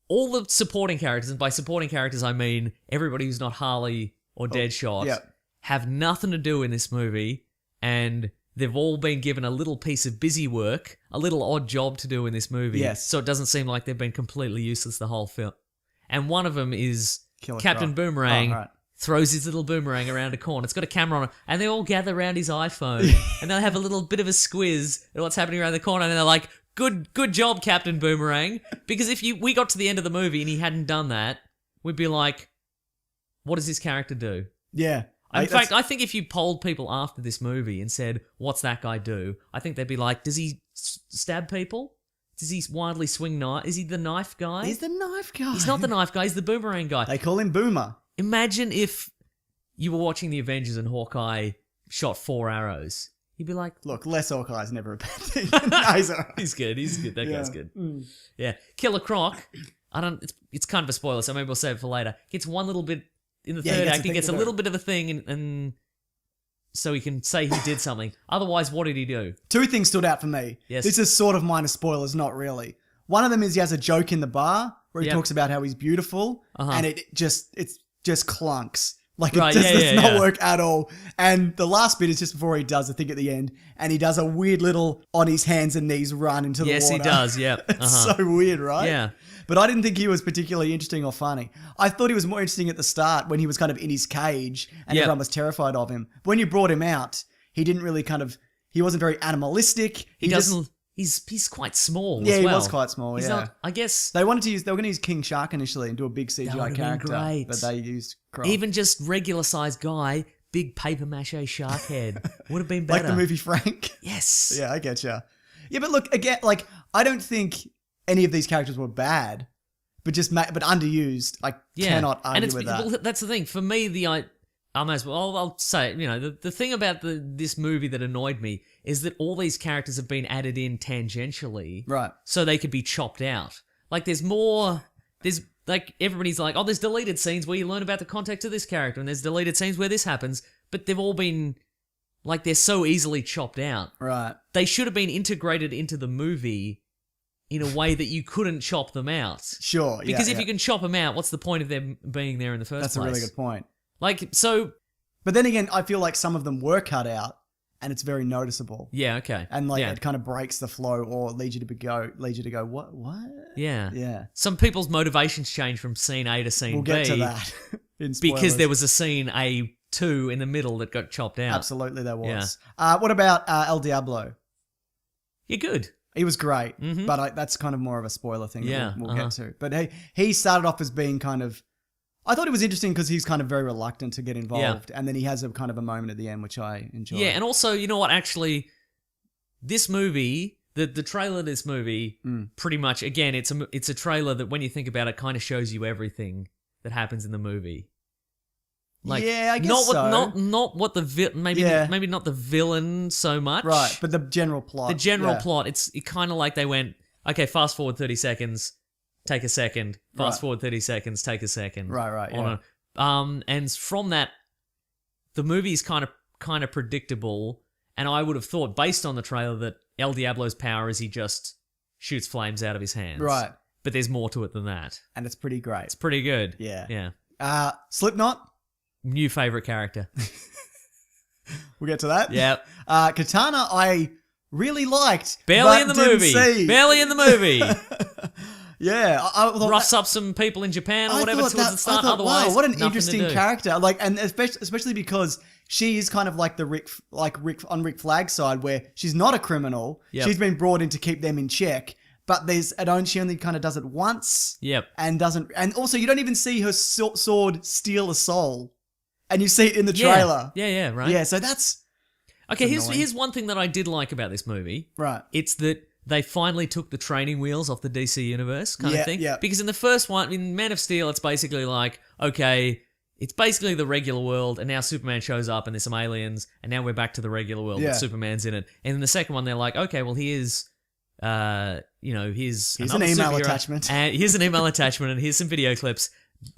all the supporting characters, and by supporting characters I mean everybody who's not Harley or Deadshot, have nothing to do in this movie, and they've all been given a little piece of busy work, a little odd job to do in this movie.
Yes.
So it doesn't seem like they've been completely useless the whole film. And one of them is
Killer
Captain
Croc.
Boomerang.
Oh, right.
Throws his little boomerang around a corner. It's got a camera on it, and they all gather around his iPhone, and they'll have a little bit of a squiz at what's happening around the corner, and they're like, good job, Captain Boomerang. Because if we got to the end of the movie and he hadn't done that, we'd be like, what does this character do?
Yeah.
In fact, I think if you polled people after this movie and said, what's that guy do? I think they'd be like, does he stab people? Does he wildly swing knife? Is he the knife guy?
He's the knife guy.
He's not the knife guy, he's the boomerang guy.
They call him Boomer.
Imagine if you were watching the Avengers and Hawkeye shot 4 arrows. You'd be like,
Look, less Hawkeye's never a bad thing. No, he's all right.
he's good. That
Yeah.
guy's good.
Mm.
Yeah. Killer Croc, it's kind of a spoiler, so maybe we'll save it for later. Gets one little bit in the
Yeah, he
third
gets
act,
a
he gets a
thing to
little
do.
bit of a thing and so he can say he did something. Otherwise, what did he do?
2 things stood out for me.
Yes.
This is sort of minor spoilers, not really. One of them is he has a joke in the bar where he
Yep.
talks about how he's beautiful,
Uh-huh.
and it just clunks. Like
Right,
it just
yeah,
does
yeah,
not
yeah.
work at all. And the last bit is just before he does the thing at the end, and he does a weird little on his hands and knees run into the
Yes,
water.
he does, yeah.
It's
Uh-huh.
so weird, right?
Yeah.
But I didn't think he was particularly interesting or funny. I thought he was more interesting at the start when he was kind of in his cage and
Yep.
everyone was terrified of him. But when you brought him out, he didn't really he wasn't very animalistic.
He
just-
doesn't. He's quite small.
Yeah,
as
he
well.
was quite small,
He's
yeah.
not. I guess
They were going to use King Shark initially and do a big CGI
would've been
character,
great.
but they used Croc.
even just regular sized guy, big paper mache shark head would have been better.
like the movie Frank.
Yes.
Yeah, I get you. Yeah, but look again, like I don't think any of these characters were bad, but but underused. I cannot
and
argue with that.
Well, that's the thing. For me, I'll say, the thing about this movie that annoyed me is that all these characters have been added in tangentially,
Right.
so they could be chopped out. Like, there's like, everybody's like, oh, there's deleted scenes where you learn about the context of this character, and there's deleted scenes where this happens, but they've all been, like, they're so easily chopped out.
Right.
They should have been integrated into the movie in a way that you couldn't chop them out.
Sure.
Because
yeah,
if you can chop them out, what's the point of them being there in the first
that's
place?
a really good point.
Like, so,
But then again, I feel like some of them were cut out, and it's very noticeable.
yeah, okay.
And like
yeah.
it kind of breaks the flow or leads you to go, what?
Yeah.
Yeah.
Some people's motivations change from scene A to scene
We'll
B.
get to that. in
Because
spoilers.
there was a scene A2 in the middle that got chopped out.
Absolutely there was. What about El Diablo?
You're good.
He was great,
Mhm.
but that's kind of more of a spoiler thing that
Yeah,
we'll get to. But he started off as being kind of... I thought it was interesting because he's kind of very reluctant to get involved, and then he has a kind of a moment at the end, which I enjoy.
Yeah, and also, you know what, actually, this movie, the trailer of this movie, pretty much, again, it's a trailer that when you think about it, kind of shows you everything that happens in the movie. Like,
yeah, I guess
not what,
so.
not what the maybe
Yeah.
maybe not the villain so much.
Right, but the general plot.
The general
yeah.
plot, it kind of like they went, okay, fast forward 30 seconds, take a second, fast
Right.
forward 30 seconds, take a second.
Right,
on and from that, the movie is kind of predictable, and I would have thought, based on the trailer, that El Diablo's power is he just shoots flames out of his hands.
Right.
But there's more to it than that.
And it's pretty great.
It's pretty good.
Yeah.
Yeah.
Slipknot,
New favorite character.
we'll get to that.
Yeah.
Katana, I really liked.
Barely
but
in the
didn't
movie.
see.
Barely in the movie.
Yeah. I thought
Roughs up some people in Japan or
I
whatever
thought
towards
that-
the start.
I thought,
Otherwise,
wow, what an
nothing to
interesting
do.
character. Like, and especially because she is kind of like the Rick Flag's side, where she's not a criminal.
Yep.
She's been brought in to keep them in check. But she only kind of does it once.
Yep.
And also you don't even see her sword steal a soul, and you see it in the
Yeah.
trailer.
Yeah, right.
Yeah, so that's
Okay,
It's annoying.
here's one thing that I did like about this movie.
right.
It's that they finally took the training wheels off the DC universe kind
Yeah,
of thing.
yeah.
Because in the first one, in Man of Steel, it's basically like, okay, it's basically the regular world, and now Superman shows up, and there's some aliens, and now we're back to the regular world,
Yeah.
but Superman's in it. And in the second one, they're like, okay, well, here's here's
Here's
another
an email
superhero,
attachment.
and here's an email attachment, and here's some video clips.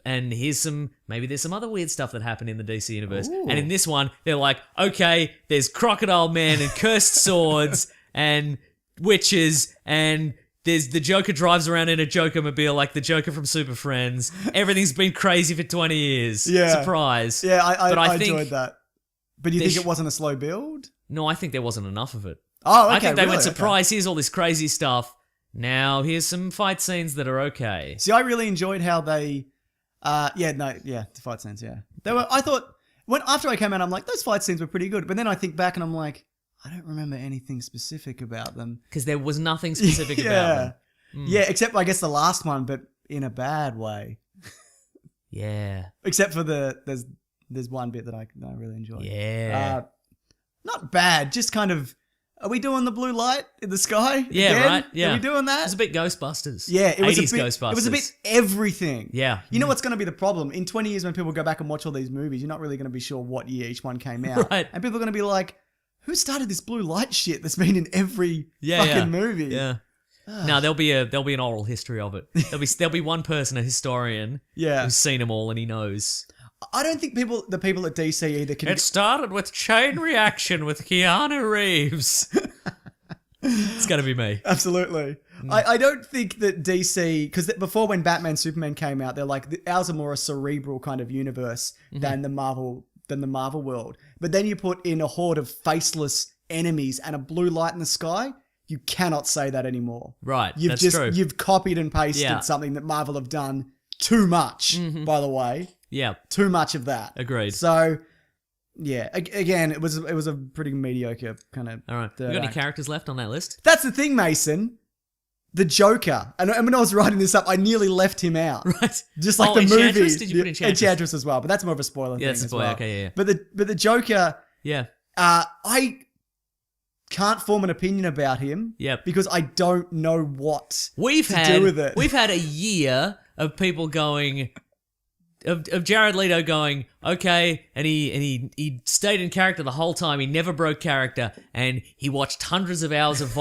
And there's some other weird stuff that happened in the DC universe.
Ooh.
And in this one, they're like, okay, there's Crocodile Man and cursed swords and witches, and there's the Joker drives around in a Joker-mobile like the Joker from Super Friends. Everything's been crazy for 20 years.
Yeah.
Surprise.
Yeah,
But
I
think
enjoyed that. But you
there
think it wasn't a slow build?
No, I think there wasn't enough of it.
Oh, okay.
I think they
really?
went,
Okay.
surprise, here's all this crazy stuff. Now, here's some fight scenes that are okay.
See, I really enjoyed how they, the fight scenes, yeah. I thought, after I came out, I'm like, those fight scenes were pretty good. But then I think back and I'm like, I don't remember anything specific about them.
Because there was nothing specific about them.
Yeah, except I guess the last one, but in a bad way.
Yeah.
Except for there's one bit that I really enjoyed.
Yeah.
Not bad, just kind of. Are we doing the blue light in the sky?
Yeah,
again?
right. Yeah.
Are we doing that?
It was a bit Ghostbusters.
Yeah, it was
80s
a bit.
Ghostbusters.
It was a bit everything.
Yeah.
You know what's going to be the problem? In 20 years, when people go back and watch all these movies, you're not really going to be sure what year each one came out.
Right.
And people are going to be like, "Who started this blue light shit that's been in every
Yeah,
fucking movie?"
Yeah. No, there'll be an oral history of it. There'll be one person, a historian,
Yeah.
who's seen them all and he knows.
I don't think the people at DC either can.
It started with Chain Reaction with Keanu Reeves. It's gonna be me.
Absolutely. I don't think that DC, because before when Batman Superman came out, they're like, ours are more a cerebral kind of universe than the Marvel world. But then you put in a horde of faceless enemies and a blue light in the sky, you cannot say that anymore.
Right,
You've
that's true.
You've copied and pasted
Yeah.
something that Marvel have done too much, by the way.
Yeah,
Too much of that.
agreed.
So, yeah, again, it was a pretty mediocre kind of.
All right. You
third
got any
act.
characters left on that list?
That's the thing, Mason. The Joker. And when I was writing this up, I nearly left him out.
Right.
Just like
Oh,
the movie.
Enchantress? Did you put Enchantress?
Enchantress as well, but that's more of a spoiler
Yeah,
thing
that's a
as
spoiler.
well.
Okay, yeah.
But the Joker,
Yeah.
I can't form an opinion about him.
Yep.
Because I don't know what
We've
to
had
do with it.
We've had a year of people going of Jared Leto going, okay, and he stayed in character the whole time. He never broke character, and he watched hundreds of hours of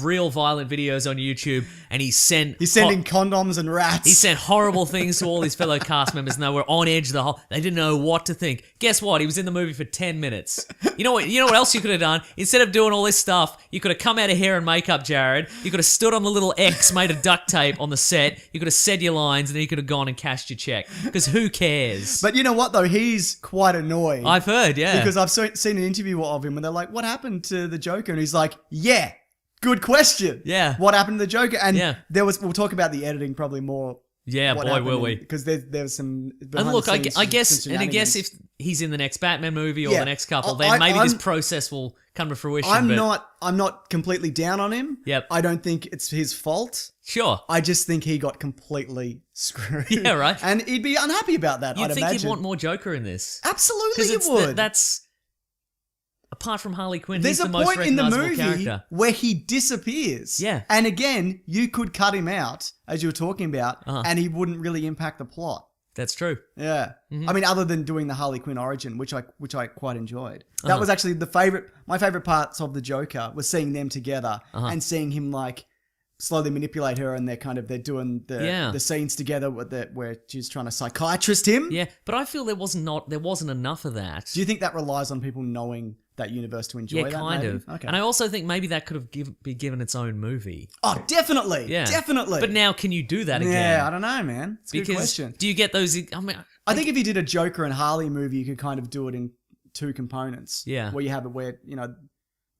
real violent videos on YouTube, and he's
sending condoms and rats.
He sent horrible things to all his fellow cast members, and they were on edge they didn't know what to think. Guess what? He was in the movie for 10 minutes. You know what else you could have done? Instead of doing all this stuff, you could have come out of hair and makeup, Jared. You could have stood on the little X made of duct tape on the set. You could have said your lines, and then you could have gone and cashed your check. Because who cares?
But you know what, though? He's quite annoying.
I've heard, yeah.
Because I've seen an interview of him, and they're like, what happened to the Joker? And he's like, yeah, good question.
Yeah.
What happened to the Joker? And
Yeah.
we'll talk about the editing probably more.
Yeah, boy, will we.
Because there's some
And look, I
behind-the-scenes
guess
shenanigans.
if he's in the next Batman movie or
Yeah.
the next couple,
I-
then maybe this
I'm-
process will come to fruition.
I'm
but
not completely down on him.
Yep.
I don't think it's his fault.
Sure.
I just think he got completely screwed.
Yeah, right.
And he'd be unhappy about that,
You'd
I'd
think
imagine.
you'd want more Joker in this.
Absolutely you
Because
would.
that's apart from Harley Quinn,
There's
he's
a
the most
point in the
recognizable
movie
character.
where he disappears.
Yeah.
And again, you could cut him out, as you were talking about,
Uh-huh.
and he wouldn't really impact the plot.
That's true.
Yeah.
Mm-hmm.
I mean, other than doing the Harley Quinn origin, which I quite enjoyed. That
Uh-huh.
was actually my favorite parts of the Joker was seeing them together and seeing him like slowly manipulate her, and they're doing the scenes together where she's trying to psychiatrist him.
Yeah, but I feel there wasn't enough of that.
Do you think that relies on people knowing that universe to enjoy
Yeah,
that?
kind
maybe?
of.
Okay.
And I also think maybe that could have been given its own movie.
Oh, definitely.
Yeah,
Definitely.
But now, can you do that again?
Yeah, I don't know, man. It's a good
Because
question.
do you get those? I mean,
I think if you did a Joker and Harley movie, you could kind of do it in two components.
Yeah.
Where you have it where,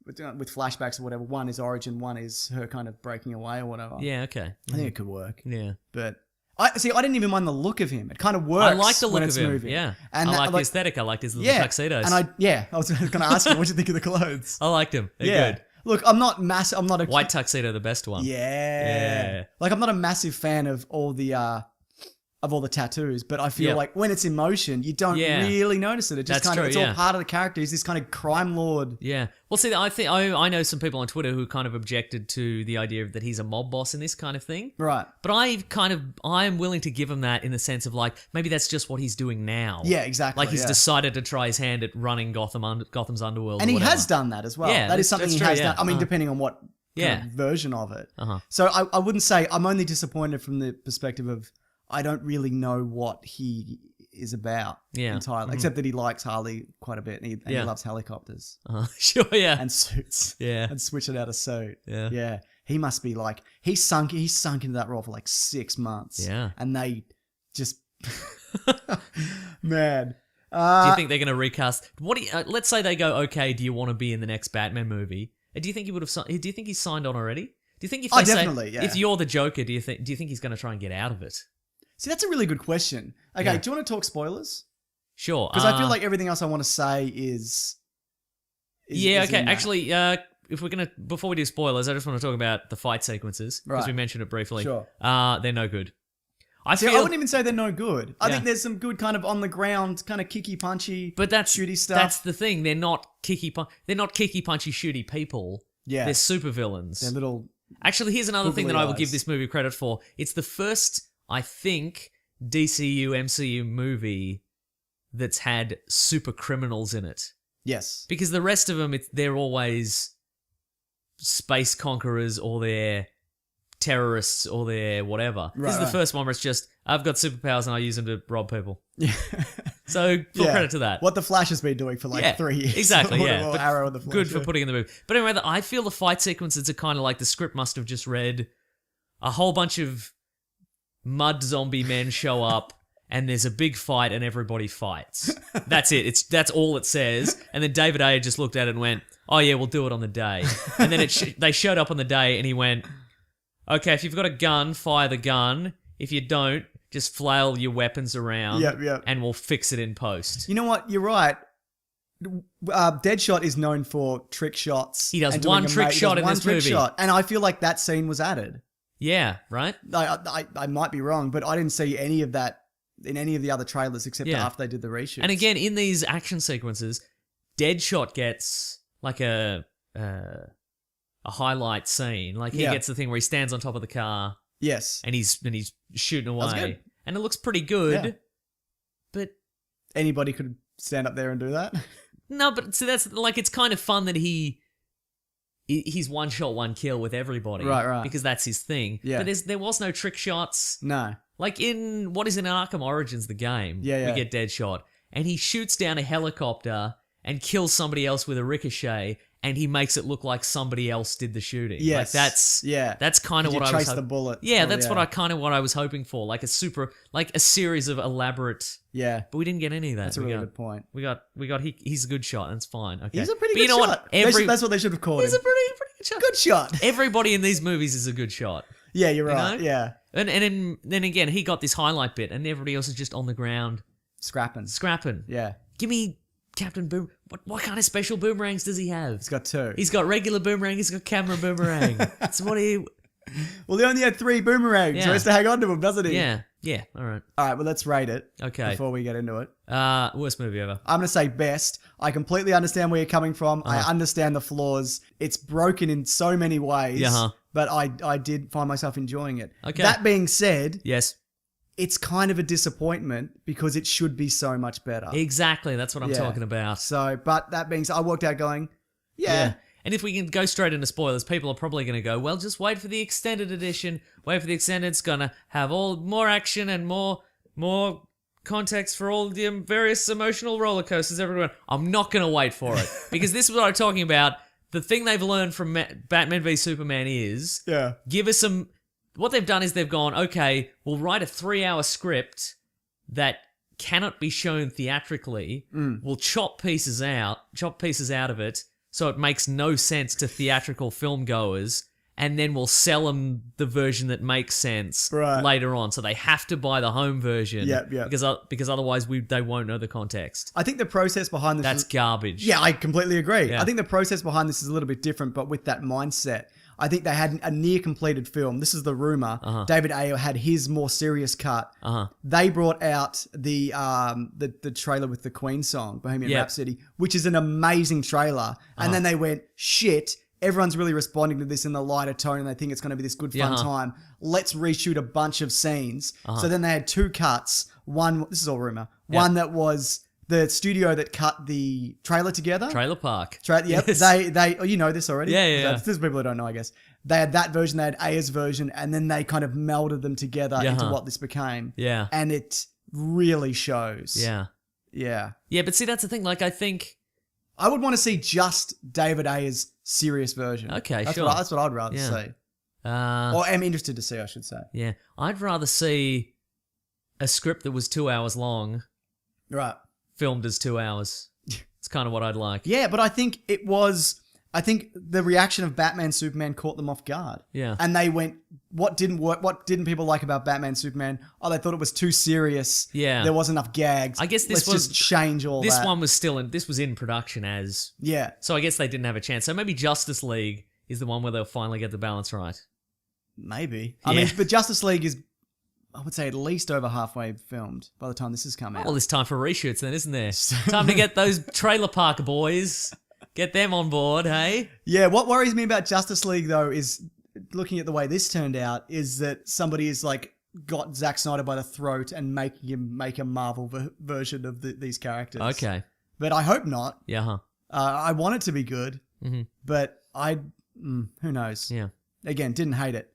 with flashbacks or whatever, one is origin, one is her kind of breaking away or whatever.
yeah, okay,
I think it could work.
yeah.
But I didn't even mind the look of him. It kind of works.
I like the look
when
of
it's
him.
moving.
Yeah,
And
I
that-
like the aesthetic. I liked his little
yeah.
tuxedos.
And I was going to ask you, what do you think of the clothes?
I liked him. They're good.
Look, I'm not massive. I'm not a
White tuxedo, the best one.
Yeah.
Yeah.
Like, I'm not a massive fan of all the tattoos, but I feel
Yeah.
like when it's in motion, you don't
Yeah.
really notice it. It just
That's
kind of,
true,
it's
yeah.
all part of the character. He's this kind of crime lord.
Yeah. Well, see, I think I know some people on Twitter who kind of objected to the idea that he's a mob boss in this kind of thing.
Right.
But I am willing to give him that in the sense of like maybe that's just what he's doing now.
Yeah, exactly.
Like he's
yeah.
decided to try his hand at running Gotham's underworld.
And
or
he
whatever.
has done that as well.
Yeah,
That is something
that's
he
true,
has
yeah.
done. I mean, depending on what
Yeah.
kind of version of it.
Uh-huh.
So I wouldn't say I'm only disappointed from the perspective of I don't really know what he is about entirely, except that he likes Harley quite a bit and he loves helicopters
Sure. Yeah.
and suits.
Yeah.
And switching out a suit.
Yeah.
Yeah. He must be like, he's sunk into that role for like 6 months.
Yeah.
And they just, man.
Do you think they're going to recast? Let's say they go, okay, do you want to be in the next Batman movie? Do you think he would have? Do you think he's signed on already? Do you think if they
definitely,
say
yeah.
if you're the Joker, do you think he's going to try and get out of it?
See, that's a really good question. Okay,
Yeah.
do you want to talk spoilers?
Sure,
Because I feel like everything else I want to say is
Yeah,
is
okay.
in that.
Actually, if we're gonna before we do spoilers, I just want to talk about the fight sequences because
Right.
we mentioned it briefly.
Sure.
They're no good. I
See,
feel,
I wouldn't even say they're no good. I
Yeah.
think there's some good kind of on the ground, kind of kicky punchy,
but that's
shooty stuff.
That's the thing. They're not kicky, punchy, shooty people.
Yeah.
They're super villains.
They're little.
Actually, here's another thing that
googly
I will give
eyes.
this movie credit for. It's the first, I think, DCU MCU movie that's had super criminals in it.
Yes.
Because the rest of them, they're always space conquerors or they're terrorists or they're whatever. This is the
right.
first one where it's just, I've got superpowers and I use them to rob people.
Yeah.
So, full
Yeah.
credit to that.
What the Flash has been doing for like
Yeah,
3 years.
exactly,
Or-
yeah.
or
But
Arrow and the Flash.
Good for
yeah.
putting in the movie. But anyway, I feel the fight sequences are kind of like the script must have just read a whole bunch of mud zombie men show up and there's a big fight and everybody fights. That's it. That's all it says. And then David Ayer just looked at it and went, "Oh yeah, we'll do it on the day." And then they showed up on the day and he went, "Okay, if you've got a gun, fire the gun. If you don't, just flail your weapons around
Yep.
and we'll fix it in post."
You know what? You're right. Deadshot is known for trick shots.
He does
and doing
one
a
trick
he does
shot in
one
this
trick
movie.
shot, and I feel like that scene was added.
Yeah, right?
I might be wrong, but I didn't see any of that in any of the other trailers except
Yeah.
after they did the reshoot.
And again, in these action sequences, Deadshot gets like a highlight scene. Like he
Yeah.
gets the thing where he stands on top of the car
yes,
and he's shooting
was
away,
good.
and it looks pretty good.
Yeah.
But
anybody could stand up there and do that.
no, but see, that's like it's kind of fun that he's one shot, one kill with everybody,
Right.
Because that's his thing.
Yeah.
But there was no trick shots.
No.
Like in what is in Arkham Origins, the game,
Yeah.
we get Deadshot, and he shoots down a helicopter and kills somebody else with a ricochet, and he makes it look like somebody else did the shooting.
Yes.
Like that's kind of
You
what I was.
trace the bullet.
Yeah,
Oh,
that's what I was hoping for, like a series of elaborate.
Yeah,
But we didn't get any of that.
that's a really good point.
We got. He's a good shot. That's fine. Okay,
He's a pretty
but
good
you know
shot.
What?
That's what they should have called
he's
him.
a pretty good shot.
Good shot.
Everybody in these movies is a good shot.
Yeah, you're right.
know?
Yeah,
Then again, he got this highlight bit, and everybody else is just on the ground
scrapping.
scrapping.
Yeah,
Give me Captain Boom. What kind of special boomerangs does he have?
he's got 2.
He's got regular boomerang. He's got camera boomerang. That's what he.
Well, he only had 3 boomerangs, so
Yeah.
he has to hang on to them, doesn't he?
Yeah. All right.
All right, well, let's rate it
Okay.
before we get into it.
Worst movie ever.
I'm going to say best. I completely understand where you're coming from. I understand the flaws. It's broken in so many ways,
Uh-huh.
but I did find myself enjoying it.
Okay.
That being said,
Yes.
it's kind of a disappointment because it should be so much better.
Exactly. That's what I'm
Yeah.
talking about.
So, but that being said, I walked out going, yeah.
And if we can go straight into spoilers, people are probably going to go, well, just wait for the extended edition. Wait for the extended. It's going to have all more action and more context for all the various emotional roller coasters everywhere. I'm not going to wait for it because this is what I'm talking about. The thing they've learned from Batman v Superman is
Yeah.
give us some. What they've done is they've gone, okay, we'll write a 3-hour script that cannot be shown theatrically. We'll chop pieces out of it, so it makes no sense to theatrical film goers, and then we'll sell them the version that makes sense
Right.
later on. So they have to buy the home version,
Yep.
because otherwise they won't know the context.
I think the process behind this
That's
is,
garbage.
yeah, I completely agree.
Yeah.
I think the process behind this is a little bit different, but with that mindset. I think they had a near completed film. This is the rumor. David Ayer had his more serious cut. They brought out the trailer with the Queen song, Bohemian
Yep.
Rhapsody, which is an amazing trailer. And then they went, shit, everyone's really responding to this in the lighter tone and they think it's going to be this good fun time. Let's reshoot a bunch of scenes. So then they had 2 cuts. One, this is all rumor. One that was the studio that cut the trailer together.
Trailer Park.
Yep.
Yes.
They. Oh, you know this already.
Yeah.
This is people who don't know, I guess. They had that version. They had Ayer's version, and then they kind of melded them together into what this became.
Yeah.
And it really shows.
Yeah.
Yeah.
Yeah, but see, that's the thing. Like, I think...
I would want to see just David Ayer's serious version.
Okay,
that's
sure.
That's what I'd rather
Yeah.
see.
Uh,
Or am interested to see, I should say.
yeah. I'd rather see a script that was 2 hours long
Right.
filmed as 2 hours. It's kind of what I'd like.
Yeah, but I think it was I think the reaction of Batman Superman caught them off guard.
Yeah.
And they went, what didn't work? What didn't people like about Batman Superman? Oh, they thought it was too serious.
Yeah.
There wasn't enough gags.
I guess this
Let's
was-
just change all
This
that.
one was still in. This was in production as.
Yeah.
So I guess they didn't have a chance. So maybe Justice League is the one where they'll finally get the balance right.
Maybe. I
Yeah.
mean, but Justice League is, I would say, at least over halfway filmed by the time this has come out.
Well, there's time for reshoots then, isn't there? Time to get those Trailer Park Boys. Get them on board, hey?
Yeah, what worries me about Justice League, though, is looking at the way this turned out, is that somebody is like got Zack Snyder by the throat and making him make a Marvel version of these characters.
Okay.
But I hope not.
Yeah, huh?
I want it to be good, but who knows?
Yeah.
Again, didn't hate it.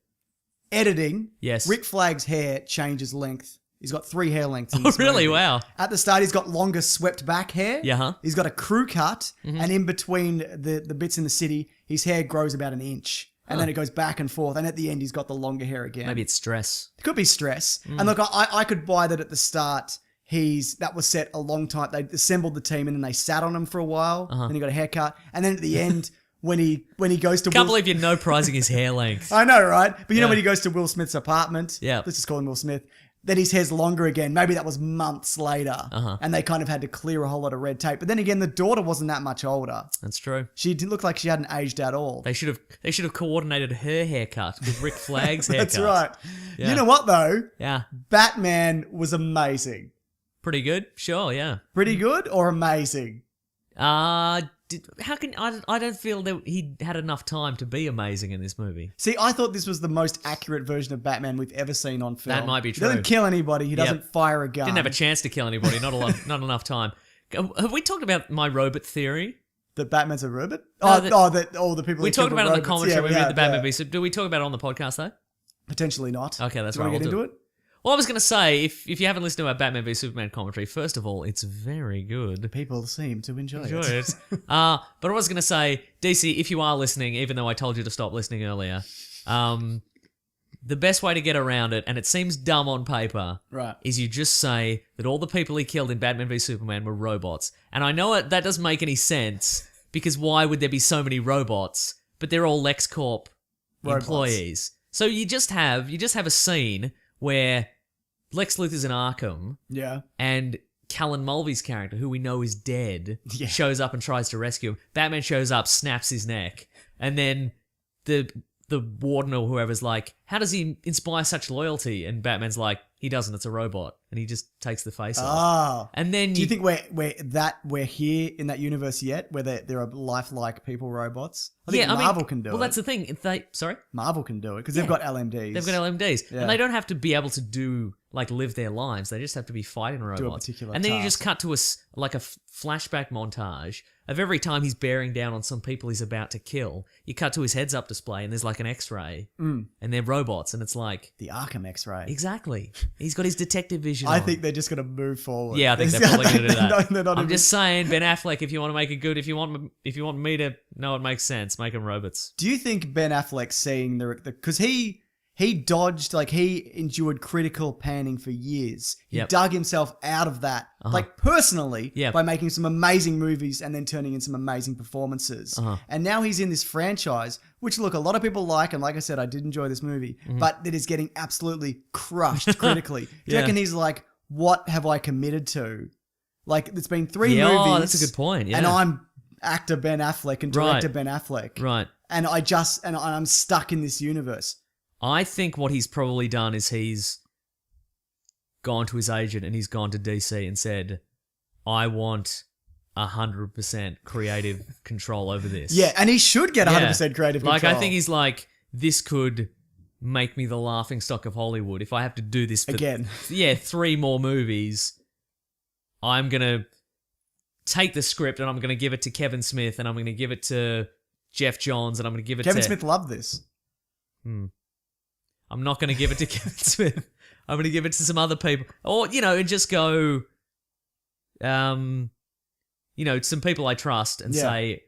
Editing.
Yes.
Rick Flag's hair changes length. He's got 3 hair lengths. In
Oh,
this
really?
movie.
Wow.
At the start, he's got longer swept back hair.
Yeah, huh?
He's got a crew cut, and in between the bits in the city, his hair grows about an inch. And then it goes back and forth. And at the end, he's got the longer hair again.
Maybe it's stress.
It could be stress. And look, I could buy that at the start. That was set a long time. They assembled the team and then they sat on him for a while. Then he got a haircut. And then at the end, when he goes to
Can't
Will,
believe you're no prizing his hair length.
I know, right? But you know
Yeah.
when he goes to Will Smith's apartment?
Yeah.
Let's just call him Will Smith. Then his hair's longer again. Maybe that was months later. And they kind of had to clear a whole lot of red tape. But then again, the daughter wasn't that much older.
That's true.
She didn't look like she hadn't aged at all.
They should have coordinated her haircut with Rick Flag's haircut.
That's right.
Yeah.
You know what, though?
Yeah.
Batman was amazing.
Pretty good. Sure, yeah.
Pretty good or amazing?
How can I don't feel that he had enough time to be amazing in this movie.
See, I thought this was the most accurate version of Batman we've ever seen on film.
That might be
He doesn't
true.
kill anybody. He doesn't fire a gun.
Didn't have a chance to kill anybody. Not a lot, not enough time. Have we talked about my robot theory?
That Batman's a robot?
No,
That all the people
We
that
talked
killed
about
were
it in the
robots.
commentary
Yeah,
when
we
we did
have,
the Batman
yeah.
movie. So do we talk about it on the podcast though?
Potentially not.
Okay, that's
Do you
right.
want to get
we'll
into
do
it?
Well, I was going to say, if you haven't listened to our Batman v Superman commentary, first of all, it's very good.
People seem to enjoy
Enjoy
it.
it. But I was going to say, DC, if you are listening, even though I told you to stop listening earlier, the best way to get around it, and it seems dumb on paper,
Right.
is you just say that all the people he killed in Batman v Superman were robots. And I know that doesn't make any sense, because why would there be so many robots? But they're all LexCorp
Robots.
employees. So you just have a scene where Lex Luthor's in Arkham,
Yeah.
and Callan Mulvey's character, who we know is dead,
Yeah.
shows up and tries to rescue him. Batman shows up, snaps his neck, and then the warden or whoever's like, how does he inspire such loyalty? And Batman's like, he doesn't, it's a robot. And he just takes the face off.
Oh.
And then
Do you think we're here in that universe yet, where there are lifelike people robots? I think Marvel can do it.
Well, that's the thing. Sorry?
Marvel can do it because they've got LMDs.
They've got LMDs.
Yeah.
And they don't have to be able to live their lives. They just have to be fighting robots.
particular
and then you just
task.
cut to a flashback montage of every time he's bearing down on some people he's about to kill. You cut to his heads up display and there's like an X-ray. And they're robots. And it's like,
the Arkham X-ray.
exactly. He's got his detective vision
I
on.
think they're just going to move forward.
Yeah, I think they're probably going to do that.
They're not
I'm
even-
just saying, Ben Affleck, if you want to make it good, if you want me to know it makes sense, make them robots.
Do you think Ben Affleck seeing because he dodged, like he endured critical panning for years. He
Yep.
dug himself out of that, like personally,
Yep.
by making some amazing movies and then turning in some amazing performances. And now he's in this franchise, which look, a lot of people like, and like I said, I did enjoy this movie, but it is getting absolutely crushed critically. Do you
Yeah.
reckon he's like, what have I committed to? Like, it's been 3
Yeah,
movies.
oh, that's a good point, yeah.
And I'm actor Ben Affleck and director
Right.
Ben Affleck.
Right.
And I'm stuck in this universe.
I think what he's probably done is he's gone to his agent and he's gone to DC and said, I want 100% creative control over this.
Yeah, and he should get 100%
Yeah.
creative
Like,
control.
I think he's like, this could make me the laughing stock of Hollywood. If I have to do this for
Again.
3 more movies, I'm going to take the script and I'm going to give it to Kevin Smith and I'm going to give it to Jeff Johns and I'm going to give it
Kevin
to...
Smith loved this.
I'm not going to give it to Kevin Smith. I'm going to give it to some other people. Or, and just go, some people I trust and
Yeah.
say,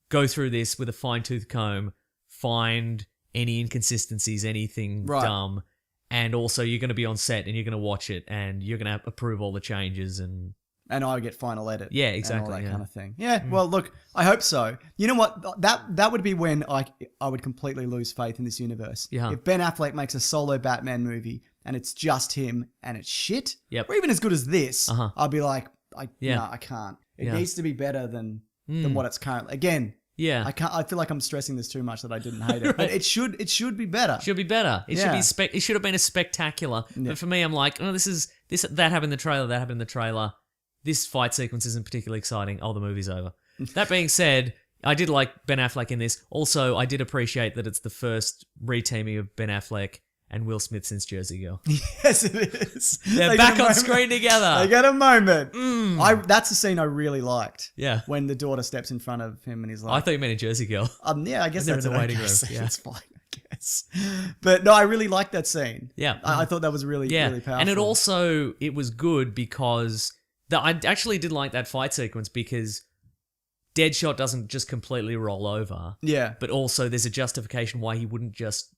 go through this with a fine-tooth comb, find any inconsistencies, anything
Right.
dumb, and also you're going to be on set and you're going to watch it and you're going to approve all the changes and
And I get final edit.
Yeah,
And
exactly,
all that
yeah.
kind of thing. Yeah, well, look, I hope so. You know what? That would be when I would completely lose faith in this universe.
Yeah.
If Ben Affleck makes a solo Batman movie and it's just him and it's shit,
Yep.
or even as good as this,
Uh-huh.
I'd be like,
Yeah.
no, I can't. It
Yeah.
needs to be better than what it's currently. Again,
Yeah.
I feel like I'm stressing this too much that I didn't hate it, but it should be better.
Should be better. It
Yeah.
should be. It should have been a spectacular. But for me, I'm like, oh, that happened in the trailer. That happened in the trailer. This fight sequence isn't particularly exciting. Oh, the movie's over. That being said, I did like Ben Affleck in this. Also, I did appreciate that it's the first reteaming of Ben Affleck and Will Smith since Jersey Girl.
Yes, it is.
They're
They
back
get a
on
moment.
screen
They
together.
get a moment. That's a scene I really liked.
Yeah.
When the daughter steps in front of him and he's
I
like,
thought you meant a Jersey Girl.
yeah, I guess
They're
that's
in the
an
waiting
okay
room,
scene.
yeah.
It's fine, I guess. But no, I really liked that scene.
Yeah.
I thought that was really,
Yeah,
really powerful.
and it was good because I actually did like that fight sequence because Deadshot doesn't just completely roll over,
Yeah.
but also there's a justification why he wouldn't just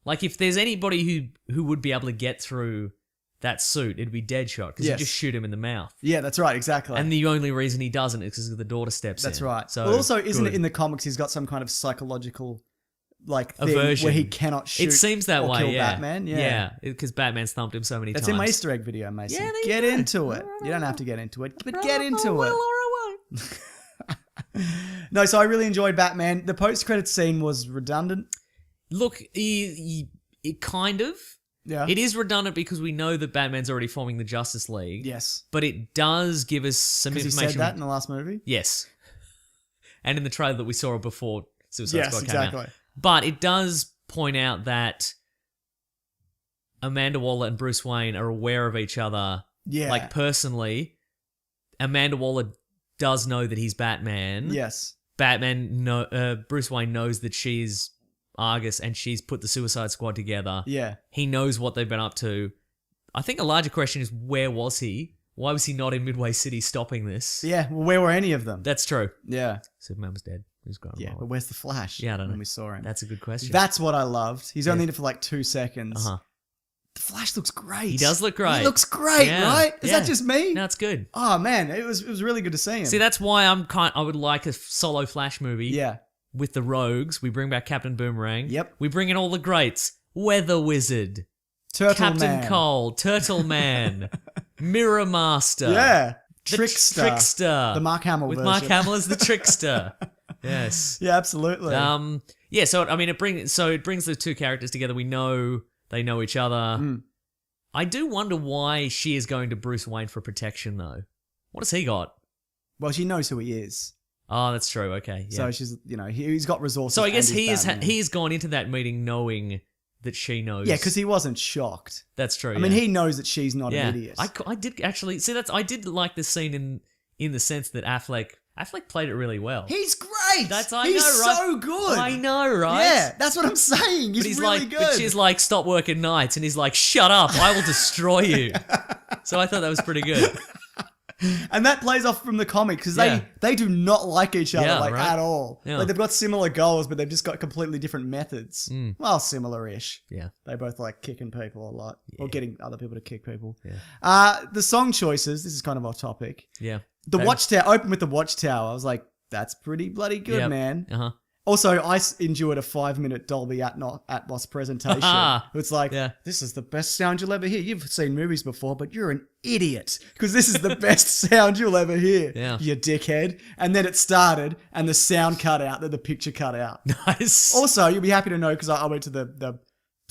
like if there's anybody who would be able to get through that suit, it'd be Deadshot because
Yes.
you just shoot him in the mouth,
Yeah, that's right, exactly.
and the only reason he doesn't is because the daughter steps in.
That's right.
So
Well, also, isn't
good.
it in the comics he's got some kind of psychological like thing
Aversion.
where he cannot shoot
It seems that
or
way,
kill
yeah.
Batman?
Yeah, because Batman's thumped him so many
That's
times.
in my Easter egg video, Mason.
Yeah, there you
get
go.
into it. You don't have to get into it, but get into
Oh, well,
it.
or I won't.
No, so I really enjoyed Batman. The post-credit scene was redundant.
Look, it kind of.
Yeah.
It is redundant because we know that Batman's already forming the Justice League.
Yes.
But it does give us some
Because he
information.
said that in the last movie?
Yes. And in the trailer that we saw before Suicide
Yes,
Squad came
exactly.
out. But it does point out that Amanda Waller and Bruce Wayne are aware of each other.
Yeah.
Like, personally. Amanda Waller does know that he's Batman.
Yes.
Bruce Wayne knows that she's Argus and she's put the Suicide Squad together.
Yeah.
He knows what they've been up to. I think a larger question is, where was he? Why was he not in Midway City stopping this?
Yeah. Well, where were any of them?
That's true.
Yeah.
Superman was dead. He was gone.
Yeah. But where's the Flash?
Yeah, I don't know.
When we saw him.
That's a good question.
That's what I loved. He's only in it for like 2 seconds.
Uh-huh.
The Flash looks great.
He does look great.
He looks great,
Yeah.
right? Is
Yeah.
that just me?
No, it's good.
Oh man, it was really good to see him.
See, that's why I would like a solo Flash movie.
Yeah.
With the Rogues. We bring back Captain Boomerang.
Yep.
We bring in all the greats. Weather Wizard.
Turtle
Captain
Man.
Cold. Turtle Man. Mirror Master.
Yeah.
The
Trickster.
Trickster.
The Mark Hamill
With
version.
Mark Hamill as the Trickster. Yes.
Yeah, absolutely.
Yeah, so I mean it brings the two characters together. We know they know each other.
Mm.
I do wonder why she is going to Bruce Wayne for protection though. What has he got?
Well, she knows who he is.
Oh, that's true. Okay. Yeah.
So she's, he's got resources.
So I guess
and he's Batman.
he's gone into that meeting knowing that she knows.
Yeah, because he wasn't shocked.
That's true.
I mean, he knows that she's not
yeah.
an idiot.
I did actually see I did like this scene in the sense that Affleck played it really well.
He's great.
I
he's
know, right?
so good.
I know, right?
Yeah, that's what I'm saying. He's,
But he's
really
like,
good.
but she's like, stop working nights, and he's like, shut up, I will destroy you. So I thought that was pretty good.
And that plays off from the comic because
Yeah.
they do not like each other
Yeah,
like
right?
at all.
Yeah.
Like they've got similar goals, but they've just got completely different methods. Well, similar-ish.
Yeah.
They both like kicking people a lot or getting other people to kick people.
Yeah.
The song choices. This is kind of off topic.
Yeah.
The Watchtower. Open with the Watchtower. I was like, that's pretty bloody good,
Yep.
man.
Uh-huh.
Also, I endured a 5-minute Dolby Atmos presentation. It's like,
Yeah.
this is the best sound you'll ever hear. You've seen movies before, but you're an idiot because this is the best sound you'll ever hear.
Yeah.
You dickhead. And then it started and the sound cut out, then the picture cut out.
Nice.
Also, you'll be happy to know because I went to the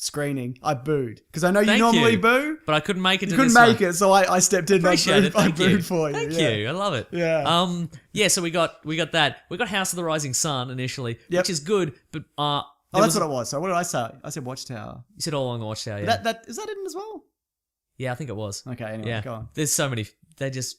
screening, I booed because I know you
Thank
normally
you.
boo.
But I couldn't make it to
You couldn't
this
make
one.
it, so I stepped in.
Appreciate it.
I
Thank
booed
you.
for you.
Thank
yeah.
you. I love it.
Yeah.
Yeah, so we got that. We got House of the Rising Sun initially,
Yep.
which is good, but
Oh, that's what it was. So what did I say? I said Watchtower.
you said All Along the Watchtower, yeah.
That is that in as well?
Yeah, I think it was.
Okay, anyway,
Yeah.
go on.
There's so many. They just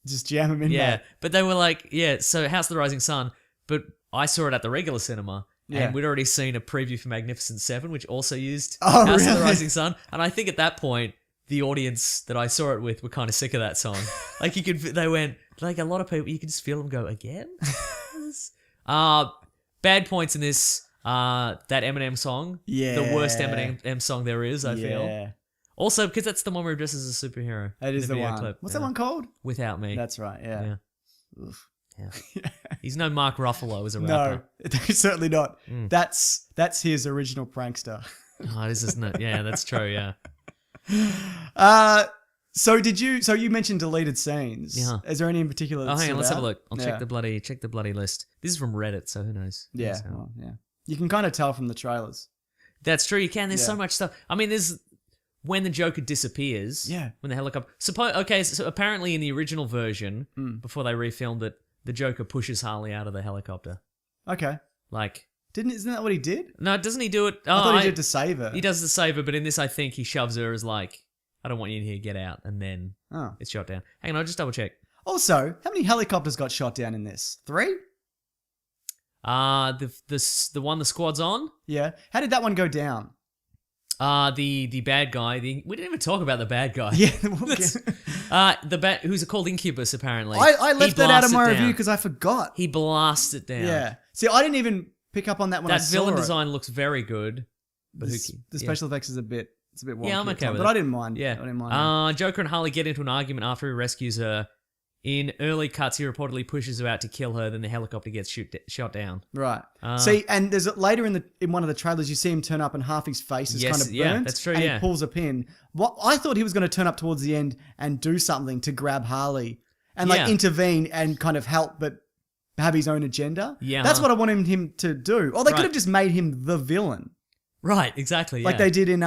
Just jam them in
yeah,
there.
but they were like, yeah, so House of the Rising Sun, but I saw it at the regular cinema.
Yeah.
And we'd already seen a preview for Magnificent Seven, which also used
Oh,
House of the
really?
Rising Sun. And I think at that point, the audience that I saw it with were kind of sick of that song. Like they went, like a lot of people, you could just feel them go, again? Bad points in this, that Eminem song.
Yeah.
The worst Eminem song there is, I feel.
Yeah.
Also, because that's the one where he dresses as a superhero.
That
in
is the
video
one.
clip.
What's
Yeah.
that one called?
Without Me.
That's right. Yeah. Oof.
Yeah. He's no Mark Ruffalo as a rapper.
No, certainly not.
Mm.
That's his original prankster.
Oh, it is, isn't it? Yeah, that's true. Yeah.
So you mentioned deleted scenes.
Yeah.
Is there any in particular?
Oh,
that
hang on.
stood
Let's have a
out?
look. I'll
Yeah.
check the bloody list. This is from Reddit, so who knows?
Yeah.
So-
Well, yeah. You can kind of tell from the trailers.
That's true. You can. There's
Yeah.
so much stuff. I mean, there's when the Joker disappears.
Yeah.
When the helicopter. So apparently in the original version, before they refilmed it, the Joker pushes Harley out of the helicopter.
Okay.
Like,
Isn't that what he did?
no, doesn't he do it?
I thought he did to save her.
He does the saver, but in this, I think he shoves her as like, I don't want you in here, get out, and then
Oh.
it's shot down. Hang on, I'll just double check.
Also, how many helicopters got shot down in this? 3?
The one the squad's on.
Yeah. How did that one go down?
The bad guy. We didn't even talk about the bad guy.
Yeah.
Who's called Incubus apparently.
I
He
left that out of
blasts
my
it
review
down.
because I forgot.
He blasts it down.
Yeah. See, I didn't even pick up on that when I
That
saw
villain
it.
design looks very good. But
The
yeah.
special effects is a bit wonky.
Yeah, I'm
at
okay
times,
with
but
it.
I didn't mind.
Yeah.
I didn't mind.
Joker and Harley get into an argument after he rescues her. In early cuts, he reportedly pushes her out to kill her. Then the helicopter gets shot down.
Right. See, and there's later in one of the trailers, you see him turn up and half his face is
Yes,
kind of burnt.
yeah, that's true,
And
yeah.
he pulls a pin. What I thought he was going to turn up towards the end and do something to grab Harley and like
Yeah.
intervene and kind of help, but have his own agenda.
Yeah.
That's what I wanted him to do. Or they could
Right.
have just made him the villain,
Right, exactly.
like
yeah.
they did in